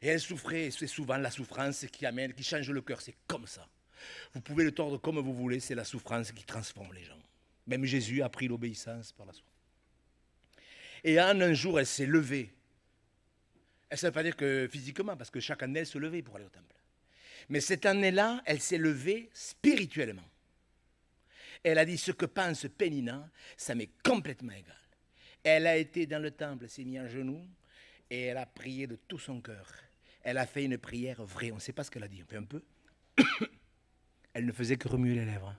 Et elle souffrait, c'est souvent la souffrance qui change le cœur. C'est comme ça. Vous pouvez le tordre comme vous voulez, c'est la souffrance qui transforme les gens. Même Jésus a pris l'obéissance par la souffrance. Et Anne, un jour, elle s'est levée. Elle ne veut pas dire que physiquement, parce que chaque année, elle se levait pour aller au temple. Mais cette année-là, elle s'est levée spirituellement. Elle a dit, ce que pense Pénina, ça m'est complètement égal. Elle a été dans le temple, elle s'est mise à genoux, et elle a prié de tout son cœur. Elle a fait une prière vraie. On ne sait pas ce qu'elle a dit, on fait un peu. Elle ne faisait que remuer les lèvres.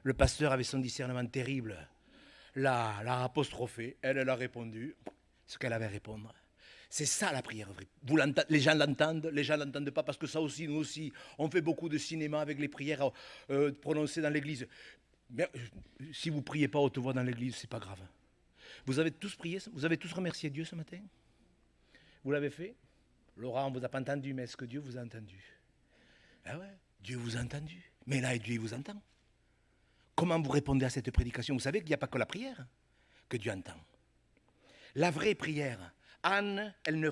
Le pasteur avait son discernement terrible. L'a apostrophé. Elle a répondu ce qu'elle avait à répondre. C'est ça la prière vraie. Les gens l'entendent pas parce que ça aussi, nous aussi, on fait beaucoup de cinéma avec les prières prononcées dans l'église. Mais si vous ne priez pas haute voix dans l'église, c'est pas grave. Vous avez tous prié, vous avez tous remercié Dieu ce matin? Vous l'avez fait? Laurent, on ne vous a pas entendu, mais est-ce que Dieu vous a entendu? Ah ouais, Dieu vous a entendu. Mais là, Dieu vous entend. Comment vous répondez à cette prédication? Vous savez qu'il n'y a pas que la prière que Dieu entend. La vraie prière. Anne, elle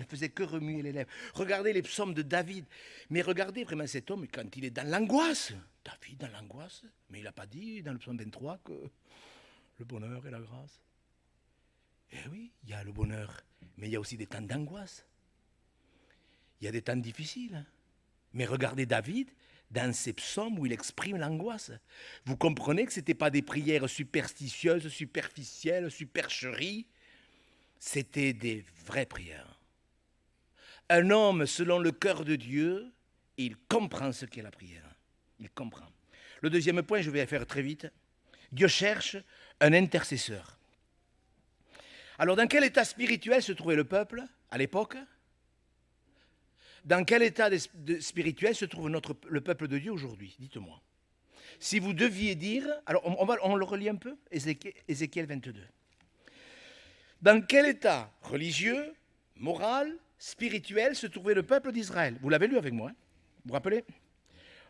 faisait que remuer les lèvres. Regardez les psaumes de David. Mais regardez vraiment cet homme quand il est dans l'angoisse. David dans l'angoisse. Mais il n'a pas dit dans le psaume 23 que le bonheur et la grâce. Eh oui, il y a le bonheur, mais il y a aussi des temps d'angoisse. Il y a des temps difficiles. Mais regardez David dans ses psaumes où il exprime l'angoisse. Vous comprenez que ce n'étaient pas des prières superstitieuses, superficielles, supercheries. C'était des vraies prières. Un homme, selon le cœur de Dieu, il comprend ce qu'est la prière. Il comprend. Le deuxième point, je vais faire très vite. Dieu cherche un intercesseur. Alors, dans quel état spirituel se trouvait le peuple à l'époque? Dans quel état spirituel se trouve le peuple de Dieu aujourd'hui? Dites-moi. Si vous deviez dire... Alors, on le relit un peu, Ézéchiel 22. Dans quel état religieux, moral, spirituel se trouvait le peuple d'Israël? Vous l'avez lu avec moi, hein? Vous vous rappelez?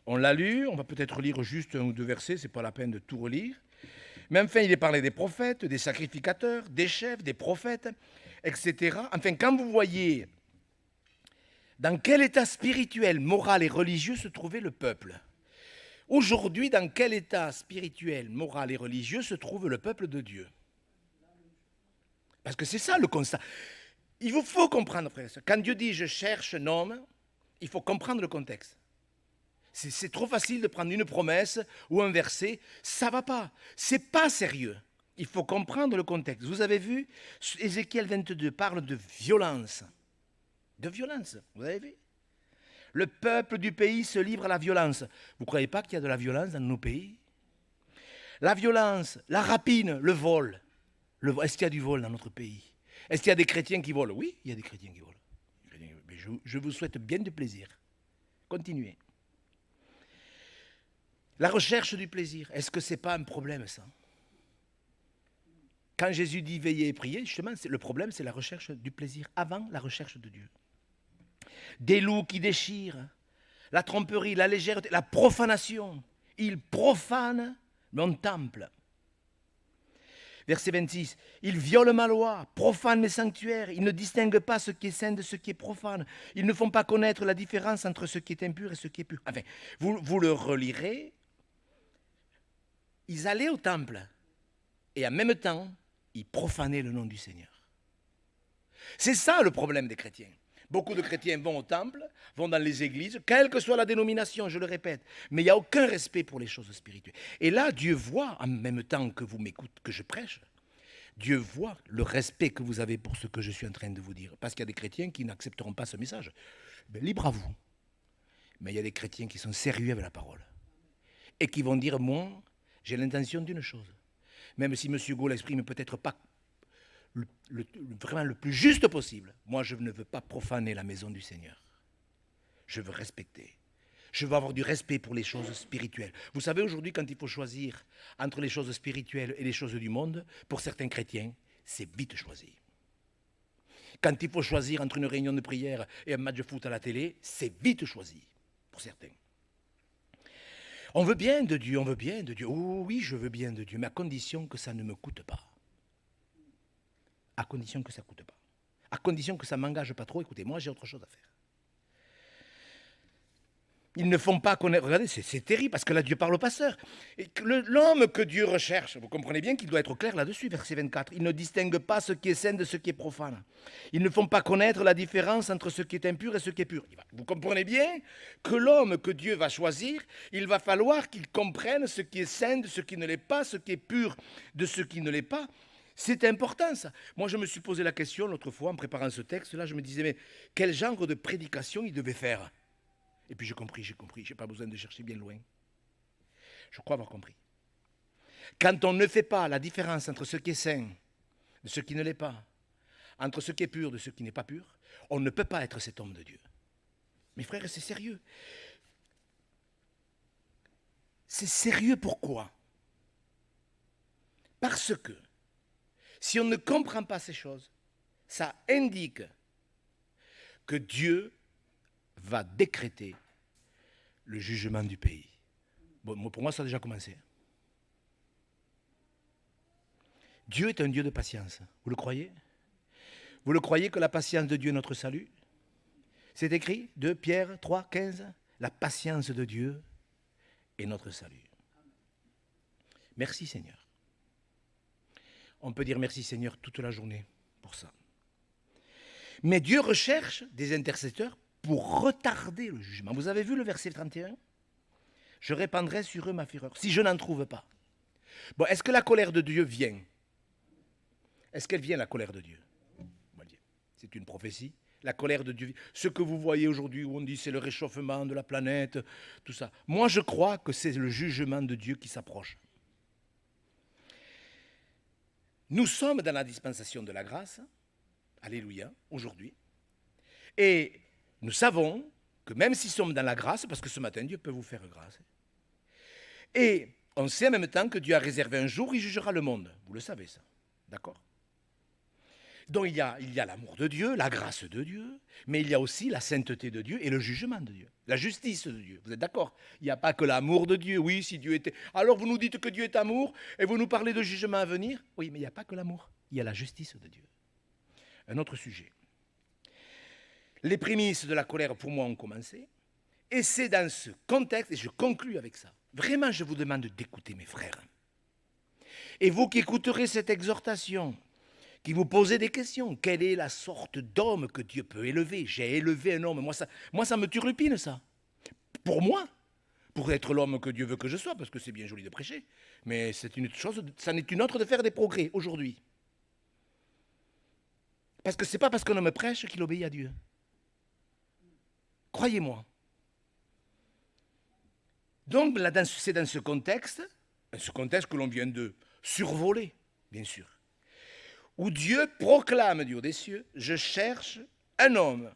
On l'a lu, on va peut-être lire juste un ou deux versets, ce n'est pas la peine de tout relire. Mais enfin, il est parlé des prophètes, des sacrificateurs, des chefs, des prophètes, etc. Enfin, quand vous voyez dans quel état spirituel, moral et religieux se trouvait le peuple, aujourd'hui, dans quel état spirituel, moral et religieux se trouve le peuple de Dieu? Parce que c'est ça le constat. Il vous faut comprendre, frère. Quand Dieu dit « je cherche un homme », il faut comprendre le contexte. C'est trop facile de prendre une promesse ou un verset. Ça ne va pas. Ce n'est pas sérieux. Il faut comprendre le contexte. Vous avez vu, Ézéchiel 22 parle de violence. De violence, vous avez vu? Le peuple du pays se livre à la violence. Vous ne croyez pas qu'il y a de la violence dans nos pays? La violence, la rapine, le vol. Est-ce qu'il y a du vol dans notre pays? Est-ce qu'il y a des chrétiens qui volent? Oui, il y a des chrétiens qui volent. Mais je vous souhaite bien du plaisir. Continuez. La recherche du plaisir, est-ce que ce n'est pas un problème, ça? Quand Jésus dit veiller et prier, justement, le problème, c'est la recherche du plaisir avant la recherche de Dieu. Des loups qui déchirent, la tromperie, la légèreté, la profanation. Ils profanent mon temple. Verset 26, ils violent ma loi, profanent mes sanctuaires, ils ne distinguent pas ce qui est saint de ce qui est profane. Ils ne font pas connaître la différence entre ce qui est impur et ce qui est pur. Enfin, vous le relirez, ils allaient au temple et en même temps, ils profanaient le nom du Seigneur. C'est ça le problème des chrétiens. Beaucoup de chrétiens vont au temple, vont dans les églises, quelle que soit la dénomination, je le répète, mais il n'y a aucun respect pour les choses spirituelles. Et là, Dieu voit, en même temps que vous m'écoutez, que je prêche, Dieu voit le respect que vous avez pour ce que je suis en train de vous dire. Parce qu'il y a des chrétiens qui n'accepteront pas ce message. Ben, libre à vous. Mais il y a des chrétiens qui sont sérieux avec la parole. Et qui vont dire, moi, j'ai l'intention d'une chose. Même si M. Gaulle l'exprime peut-être pas vraiment le plus juste possible. Moi, je ne veux pas profaner la maison du Seigneur. Je veux respecter. Je veux avoir du respect pour les choses spirituelles. Vous savez, aujourd'hui, quand il faut choisir entre les choses spirituelles et les choses du monde, pour certains chrétiens, c'est vite choisi. Quand il faut choisir entre une réunion de prière et un match de foot à la télé, c'est vite choisi, pour certains. On veut bien de Dieu, on veut bien de Dieu. Oh oui, je veux bien de Dieu, mais à condition que ça ne me coûte pas. À condition que ça ne coûte pas. À condition que ça ne m'engage pas trop. Écoutez, moi j'ai autre chose à faire. Ils ne font pas connaître. Regardez, c'est terrible parce que là Dieu parle au pasteur. L'homme que Dieu recherche, vous comprenez bien qu'il doit être clair là-dessus, verset 24. Il ne distingue pas ce qui est saint de ce qui est profane. Ils ne font pas connaître la différence entre ce qui est impur et ce qui est pur. Vous comprenez bien que l'homme que Dieu va choisir, il va falloir qu'il comprenne ce qui est saint de ce qui ne l'est pas, ce qui est pur de ce qui ne l'est pas. C'est important ça. Moi je me suis posé la question l'autre fois en préparant ce texte-là, je me disais mais quel genre de prédication il devait faire? Et puis j'ai compris, je n'ai pas besoin de chercher bien loin. Je crois avoir compris. Quand on ne fait pas la différence entre ce qui est saint de ce qui ne l'est pas, entre ce qui est pur de ce qui n'est pas pur, on ne peut pas être cet homme de Dieu. Mes frères, c'est sérieux. C'est sérieux pourquoi? Parce que si on ne comprend pas ces choses, ça indique que Dieu va décréter le jugement du pays. Bon, pour moi, ça a déjà commencé. Dieu est un Dieu de patience. Vous le croyez? Vous le croyez que la patience de Dieu est notre salut? C'est écrit, 2 Pierre 3, 15. La patience de Dieu est notre salut. Merci Seigneur. On peut dire merci Seigneur toute la journée pour ça. Mais Dieu recherche des intercesseurs pour retarder le jugement. Vous avez vu le verset 31? Je répandrai sur eux ma fureur, si je n'en trouve pas. Bon, est-ce que la colère de Dieu vient? Est-ce qu'elle vient, la colère de Dieu? C'est une prophétie. La colère de Dieu, ce que vous voyez aujourd'hui où on dit c'est le réchauffement de la planète, tout ça. Moi, je crois que c'est le jugement de Dieu qui s'approche. Nous sommes dans la dispensation de la grâce, alléluia, aujourd'hui, et nous savons que même s'ils sommes dans la grâce, parce que ce matin, Dieu peut vous faire grâce, et on sait en même temps que Dieu a réservé un jour, il jugera le monde. Vous le savez ça, d'accord? Donc il y a l'amour de Dieu, la grâce de Dieu, mais il y a aussi la sainteté de Dieu et le jugement de Dieu, la justice de Dieu. Vous êtes d'accord? Il n'y a pas que l'amour de Dieu. Oui, si Dieu était... Alors vous nous dites que Dieu est amour et vous nous parlez de jugement à venir? Oui, mais il n'y a pas que l'amour. Il y a la justice de Dieu. Un autre sujet. Les prémices de la colère pour moi ont commencé. Et c'est dans ce contexte, et je conclus avec ça. Vraiment, je vous demande d'écouter mes frères. Et vous qui écouterez cette exhortation, qui vous posez des questions. Quelle est la sorte d'homme que Dieu peut élever? J'ai élevé un homme. Moi, ça me turlupine, ça. Pour moi. pour être l'homme que Dieu veut que je sois, parce que c'est bien joli de prêcher, mais c'est une chose, ça n'est une autre de faire des progrès aujourd'hui. Parce que ce n'est pas parce qu'un homme prêche qu'il obéit à Dieu. Croyez-moi. Donc c'est dans ce contexte que l'on vient de survoler, bien sûr, où Dieu proclame du haut des cieux, je cherche un homme.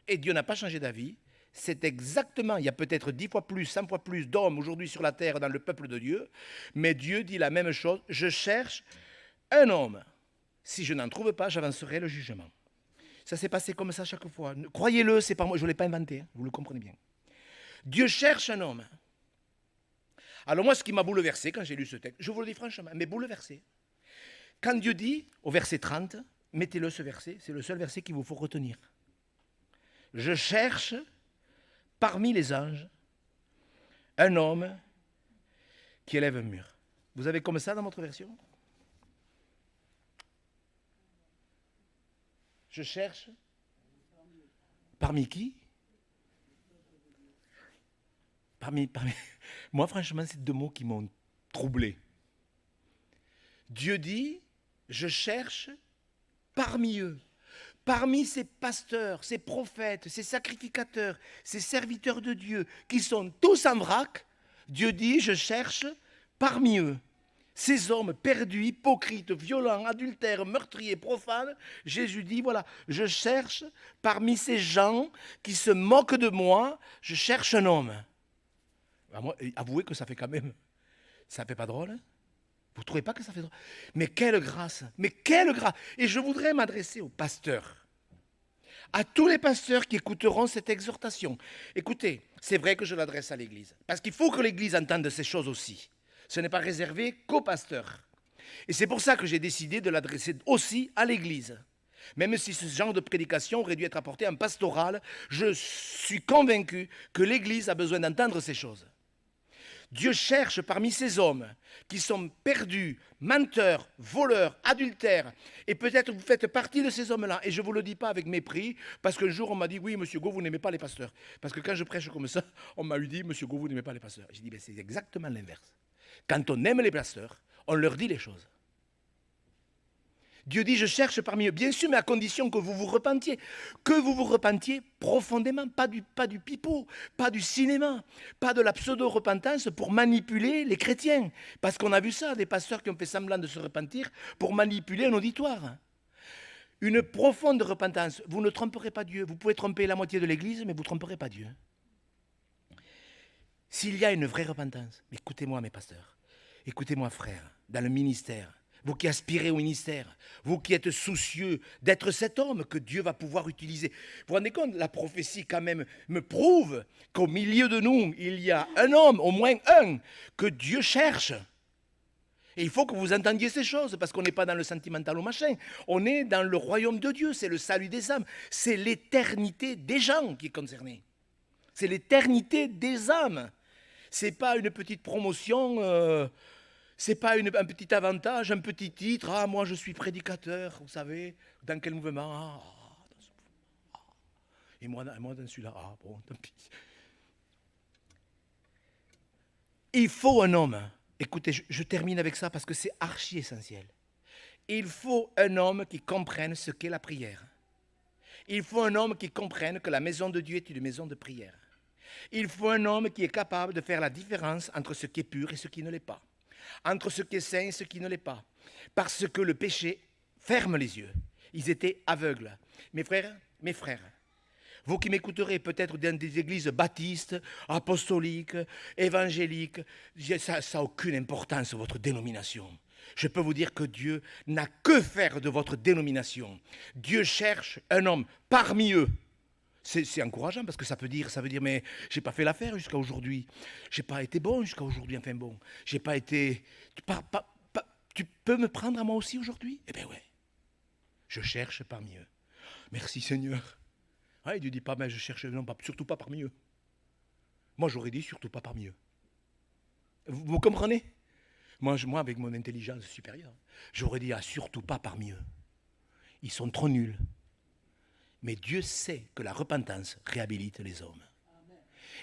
Et Dieu n'a pas changé d'avis. C'est exactement, il y a peut-être 10 fois plus, 100 fois plus d'hommes aujourd'hui sur la terre dans le peuple de Dieu, mais Dieu dit la même chose, je cherche un homme. Si je n'en trouve pas, j'avancerai le jugement. Ça s'est passé comme ça chaque fois. Croyez-le, c'est pas moi, je ne l'ai pas inventé, vous le comprenez bien. Dieu cherche un homme. Alors moi, ce qui m'a bouleversé quand j'ai lu ce texte, je vous le dis franchement, mais bouleversé. Quand Dieu dit, au verset 30, mettez-le ce verset, c'est le seul verset qu'il vous faut retenir. Je cherche parmi les anges un homme qui élève un mur. Vous avez comme ça dans votre version? Je cherche parmi qui? Parmi... Moi, franchement, c'est deux mots qui m'ont troublé. Dieu dit, je cherche parmi eux, parmi ces pasteurs, ces prophètes, ces sacrificateurs, ces serviteurs de Dieu, qui sont tous en vrac, Dieu dit, je cherche parmi eux. Ces hommes perdus, hypocrites, violents, adultères, meurtriers, profanes, Jésus dit, voilà, je cherche parmi ces gens qui se moquent de moi, je cherche un homme. Moi, avouez que ça fait quand même, ça fait pas drôle, hein? Vous ne trouvez pas que ça fait drôle? Mais quelle grâce! Mais quelle grâce! Et je voudrais m'adresser aux pasteurs, à tous les pasteurs qui écouteront cette exhortation. Écoutez, c'est vrai que je l'adresse à l'Église, parce qu'il faut que l'Église entende ces choses aussi. Ce n'est pas réservé qu'aux pasteurs. Et c'est pour ça que j'ai décidé de l'adresser aussi à l'Église. Même si ce genre de prédication aurait dû être apporté en pastoral, je suis convaincu que l'Église a besoin d'entendre ces choses. Dieu cherche parmi ces hommes qui sont perdus, menteurs, voleurs, adultères, et peut-être vous faites partie de ces hommes-là, et je ne vous le dis pas avec mépris, parce qu'un jour on m'a dit, oui, monsieur Gau, vous n'aimez pas les pasteurs. Parce que quand je prêche comme ça, on m'a dit, monsieur Gau, vous n'aimez pas les pasteurs. J'ai dit, ben, c'est exactement l'inverse. Quand on aime les pasteurs, on leur dit les choses. Dieu dit, je cherche parmi eux, bien sûr, mais à condition que vous vous repentiez. Que vous vous repentiez profondément, pas du pipeau, pas du cinéma, pas de la pseudo-repentance pour manipuler les chrétiens. Parce qu'on a vu ça, des pasteurs qui ont fait semblant de se repentir pour manipuler un auditoire. Une profonde repentance, vous ne tromperez pas Dieu. Vous pouvez tromper la moitié de l'Église, mais vous ne tromperez pas Dieu. S'il y a une vraie repentance, écoutez-moi mes pasteurs, écoutez-moi frères, dans le ministère, vous qui aspirez au ministère, vous qui êtes soucieux d'être cet homme que Dieu va pouvoir utiliser. Vous vous rendez compte, la prophétie quand même me prouve qu'au milieu de nous, il y a un homme, au moins un, que Dieu cherche. Et il faut que vous entendiez ces choses, parce qu'on n'est pas dans le sentimental ou machin. On est dans le royaume de Dieu, c'est le salut des âmes. C'est l'éternité des gens qui est concernée. C'est l'éternité des âmes. Ce n'est pas une petite promotion... Ce n'est pas un petit avantage, un petit titre. Ah, moi, je suis prédicateur, vous savez. Dans quel mouvement? Et moi, dans celui-là. Ah, bon, tant pis. Il faut un homme. Écoutez, je termine avec ça parce que c'est archi essentiel. Il faut un homme qui comprenne ce qu'est la prière. Il faut un homme qui comprenne que la maison de Dieu est une maison de prière. Il faut un homme qui est capable de faire la différence entre ce qui est pur et ce qui ne l'est pas. Entre ce qui est saint et ce qui ne l'est pas. Parce que le péché ferme les yeux. Ils étaient aveugles. Mes frères, vous qui m'écouterez peut-être dans des églises baptistes, apostoliques, évangéliques, ça n'a aucune importance, votre dénomination. Je peux vous dire que Dieu n'a que faire de votre dénomination. Dieu cherche un homme parmi eux. C'est encourageant parce que ça veut dire, mais j'ai pas fait l'affaire jusqu'à aujourd'hui. J'ai pas été bon jusqu'à aujourd'hui, enfin bon. J'ai pas été... Tu peux me prendre à moi aussi aujourd'hui? Eh bien ouais. Je cherche parmi eux. Merci Seigneur. Ah, il ne dit pas, mais je cherche, non, surtout pas parmi eux. Moi j'aurais dit surtout pas parmi eux. Vous comprenez? Moi, avec mon intelligence supérieure, j'aurais dit, surtout pas parmi eux. Ils sont trop nuls. Mais Dieu sait que la repentance réhabilite les hommes.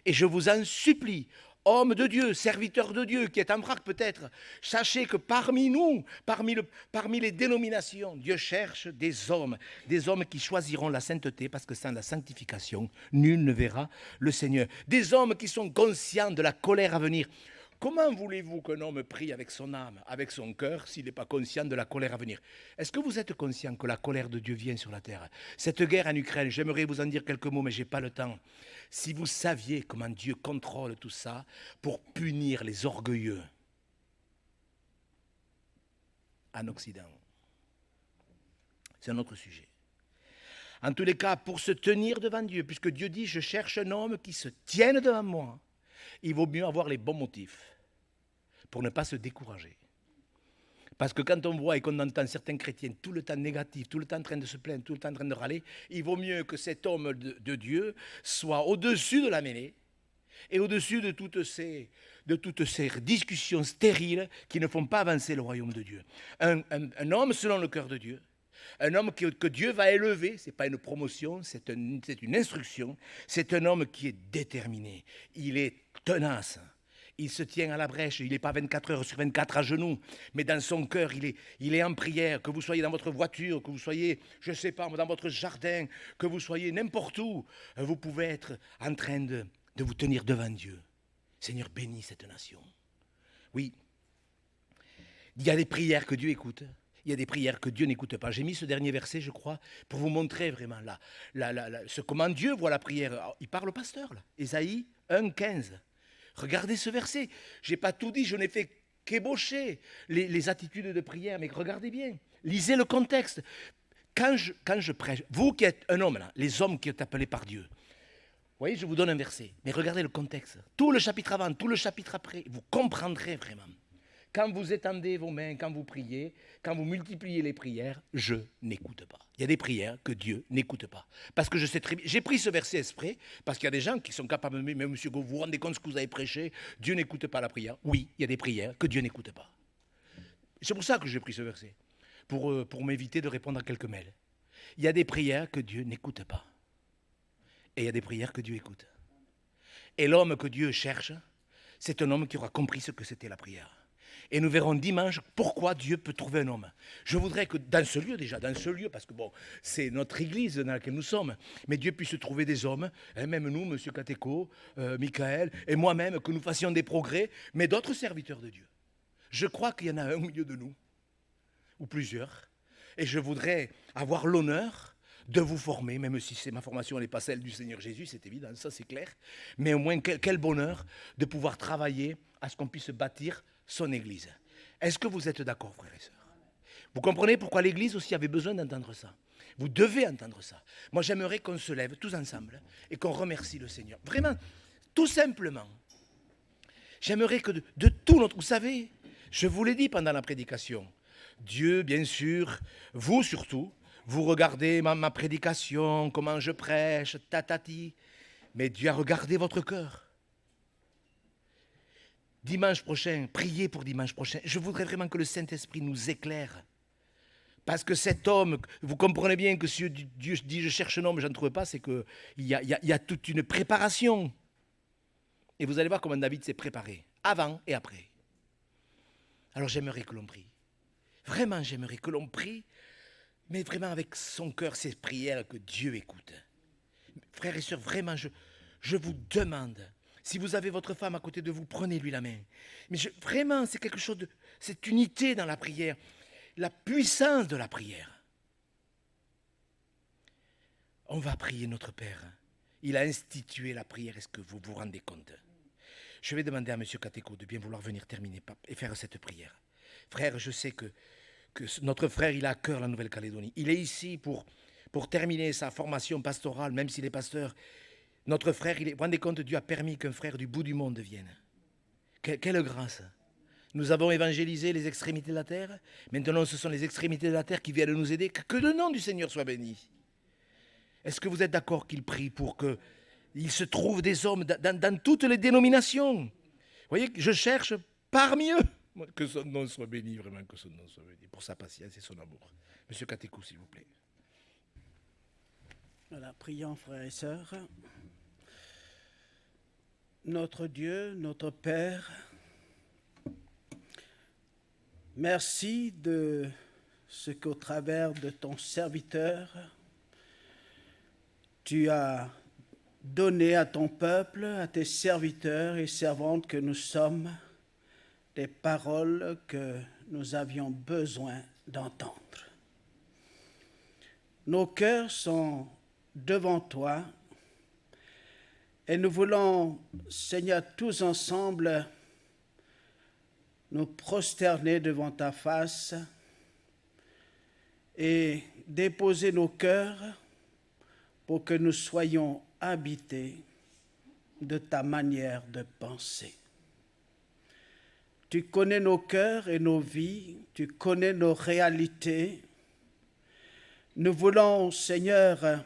Et je vous en supplie, hommes de Dieu, serviteurs de Dieu, qui est en vrac peut-être, sachez que parmi nous, parmi les dénominations, Dieu cherche des hommes qui choisiront la sainteté, parce que sans la sanctification, nul ne verra le Seigneur. Des hommes qui sont conscients de la colère à venir. Comment voulez-vous qu'un homme prie avec son âme, avec son cœur, s'il n'est pas conscient de la colère à venir? Est-ce que vous êtes conscient que la colère de Dieu vient sur la terre? Cette guerre en Ukraine, j'aimerais vous en dire quelques mots, mais je n'ai pas le temps. Si vous saviez comment Dieu contrôle tout ça pour punir les orgueilleux en Occident. C'est un autre sujet. En tous les cas, pour se tenir devant Dieu, puisque Dieu dit « Je cherche un homme qui se tienne devant moi », il vaut mieux avoir les bons motifs pour ne pas se décourager. Parce que quand on voit et qu'on entend certains chrétiens tout le temps négatifs, tout le temps en train de se plaindre, tout le temps en train de râler, il vaut mieux que cet homme de Dieu soit au-dessus de la mêlée et au-dessus de toutes ces discussions stériles qui ne font pas avancer le royaume de Dieu. Un homme selon le cœur de Dieu, un homme que Dieu va élever, ce n'est pas une promotion, c'est une instruction, c'est un homme qui est déterminé, il est tenace. Il se tient à la brèche, il n'est pas 24 heures sur 24 à genoux, mais dans son cœur, il est en prière, que vous soyez dans votre voiture, que vous soyez, je ne sais pas, dans votre jardin, que vous soyez n'importe où, vous pouvez être en train de vous tenir devant Dieu. Seigneur, bénis cette nation. Oui, il y a des prières que Dieu écoute, il y a des prières que Dieu n'écoute pas. J'ai mis ce dernier verset, je crois, pour vous montrer vraiment comment Dieu voit la prière. Alors, il parle au pasteur, là. Ésaïe 1,15. Regardez ce verset. Je n'ai pas tout dit, je n'ai fait qu'ébaucher les attitudes de prière, mais regardez bien. Lisez le contexte. Quand je prêche, vous qui êtes un homme, là, les hommes qui êtes appelés par Dieu, vous voyez, je vous donne un verset, mais regardez le contexte. Tout le chapitre avant, tout le chapitre après, vous comprendrez vraiment. Quand vous étendez vos mains, quand vous priez, quand vous multipliez les prières, je n'écoute pas. Il y a des prières que Dieu n'écoute pas. Parce que je sais très bien, j'ai pris ce verset exprès, parce qu'il y a des gens qui sont capables de me dire, mais monsieur, vous vous rendez compte de ce que vous avez prêché, Dieu n'écoute pas la prière. Oui, il y a des prières que Dieu n'écoute pas. C'est pour ça que j'ai pris ce verset, pour m'éviter de répondre à quelques mails. Il y a des prières que Dieu n'écoute pas. Et il y a des prières que Dieu écoute. Et l'homme que Dieu cherche, c'est un homme qui aura compris ce que c'était la prière. Et nous verrons dimanche pourquoi Dieu peut trouver un homme. Je voudrais que dans ce lieu déjà, parce que bon, c'est notre église dans laquelle nous sommes, mais Dieu puisse trouver des hommes, même nous, M. Katéko, Michael, et moi-même, que nous fassions des progrès, mais d'autres serviteurs de Dieu. Je crois qu'il y en a un au milieu de nous, ou plusieurs, et je voudrais avoir l'honneur de vous former, même si ma formation n'est pas celle du Seigneur Jésus, c'est évident, ça c'est clair, mais au moins quel bonheur de pouvoir travailler à ce qu'on puisse bâtir son Église. Est-ce que vous êtes d'accord, frères et sœurs? Vous comprenez pourquoi l'Église aussi avait besoin d'entendre ça? Vous devez entendre ça. Moi, j'aimerais qu'on se lève tous ensemble et qu'on remercie le Seigneur. Vraiment, tout simplement. J'aimerais que de tout notre... Vous savez, je vous l'ai dit pendant la prédication, Dieu, bien sûr, vous surtout, vous regardez ma prédication, comment je prêche, tatati, mais Dieu a regardé votre cœur. Dimanche prochain, priez pour dimanche prochain. Je voudrais vraiment que le Saint-Esprit nous éclaire. Parce que cet homme, vous comprenez bien que si Dieu dit je cherche un homme, je n'en trouve pas, c'est qu'il y a toute une préparation. Et vous allez voir comment David s'est préparé, avant et après. Alors j'aimerais que l'on prie. Vraiment, j'aimerais que l'on prie, mais vraiment avec son cœur, ces prières que Dieu écoute. Frères et sœurs, vraiment, je vous demande, si vous avez votre femme à côté de vous, prenez-lui la main. Mais vraiment, c'est quelque chose de... cette unité dans la prière, la puissance de la prière. On va prier notre Père. Il a institué la prière, est-ce que vous vous rendez compte? Je vais demander à M. Katéko de bien vouloir venir terminer et faire cette prière. Frère, je sais que notre frère, il a à cœur la Nouvelle-Calédonie. Il est ici pour terminer sa formation pastorale, même s'il est pasteur. Notre frère, vous vous rendez compte, Dieu a permis qu'un frère du bout du monde vienne. Quelle grâce! Nous avons évangélisé les extrémités de la terre. Maintenant, ce sont les extrémités de la terre qui viennent nous aider. Que le nom du Seigneur soit béni. Est-ce que vous êtes d'accord qu'il prie pour qu'il se trouve des hommes dans toutes les dénominations? Vous voyez, je cherche parmi eux. Que son nom soit béni, vraiment, que son nom soit béni, pour sa patience et son amour. Monsieur Katékou, s'il vous plaît. Voilà, prions, frères et sœurs. Notre Dieu, notre Père, merci de ce qu'au travers de ton serviteur, tu as donné à ton peuple, à tes serviteurs et servantes que nous sommes, des paroles que nous avions besoin d'entendre. Nos cœurs sont devant toi et nous voulons, Seigneur, tous ensemble, nous prosterner devant ta face et déposer nos cœurs pour que nous soyons habités de ta manière de penser. Tu connais nos cœurs et nos vies, tu connais nos réalités. Nous voulons, Seigneur,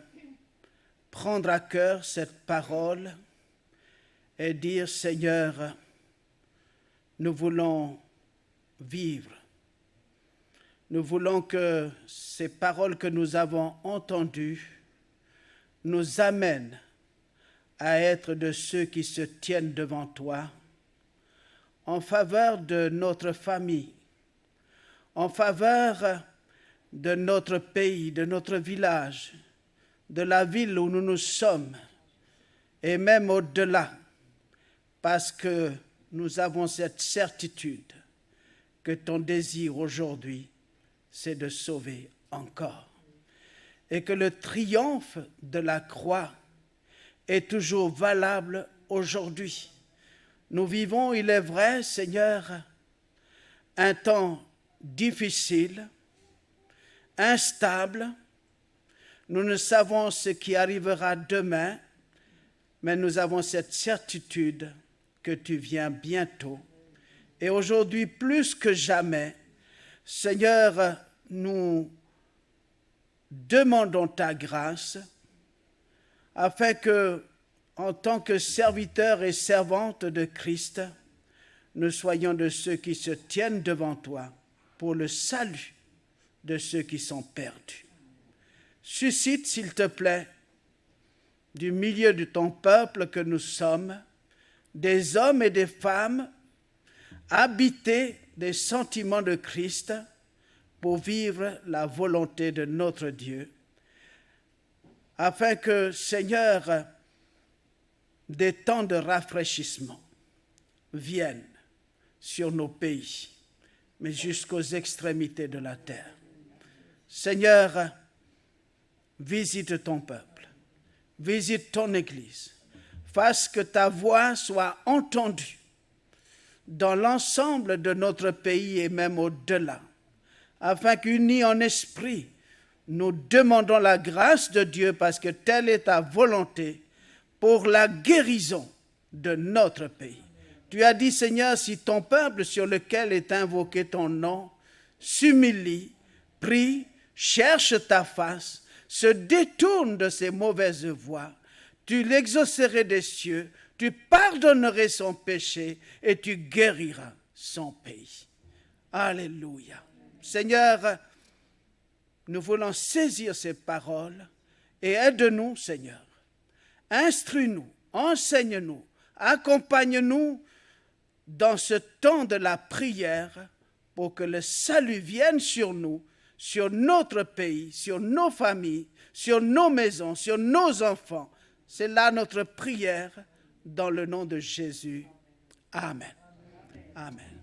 prendre à cœur cette parole et dire, Seigneur, nous voulons vivre. Nous voulons que ces paroles que nous avons entendues nous amènent à être de ceux qui se tiennent devant toi en faveur de notre famille, en faveur de notre pays, de notre village, de la ville où nous nous sommes, et même au-delà, parce que nous avons cette certitude que ton désir aujourd'hui, c'est de sauver encore. Et que le triomphe de la croix est toujours valable aujourd'hui. Nous vivons, il est vrai, Seigneur, un temps difficile, instable. Nous ne savons ce qui arrivera demain, mais nous avons cette certitude que tu viens bientôt. Et aujourd'hui, plus que jamais, Seigneur, nous demandons ta grâce afin que, en tant que serviteurs et servantes de Christ, nous soyons de ceux qui se tiennent devant toi pour le salut de ceux qui sont perdus. Suscite, s'il te plaît, du milieu de ton peuple que nous sommes, des hommes et des femmes habités des sentiments de Christ pour vivre la volonté de notre Dieu, afin que, Seigneur, des temps de rafraîchissement viennent sur nos pays, mais jusqu'aux extrémités de la terre. Seigneur, visite ton peuple, visite ton Église, fasse que ta voix soit entendue dans l'ensemble de notre pays et même au-delà, afin qu'unis en esprit, nous demandons la grâce de Dieu parce que telle est ta volonté pour la guérison de notre pays. Tu as dit, Seigneur, si ton peuple sur lequel est invoqué ton nom s'humilie, prie, cherche ta face, se détourne de ses mauvaises voies, tu l'exaucerais des cieux, tu pardonnerais son péché et tu guériras son pays. Alléluia. Seigneur, nous voulons saisir ces paroles et aide-nous, Seigneur. Instruis-nous, enseigne-nous, accompagne-nous dans ce temps de la prière pour que le salut vienne sur nous, sur notre pays, sur nos familles, sur nos maisons, sur nos enfants. C'est là notre prière dans le nom de Jésus. Amen. Amen.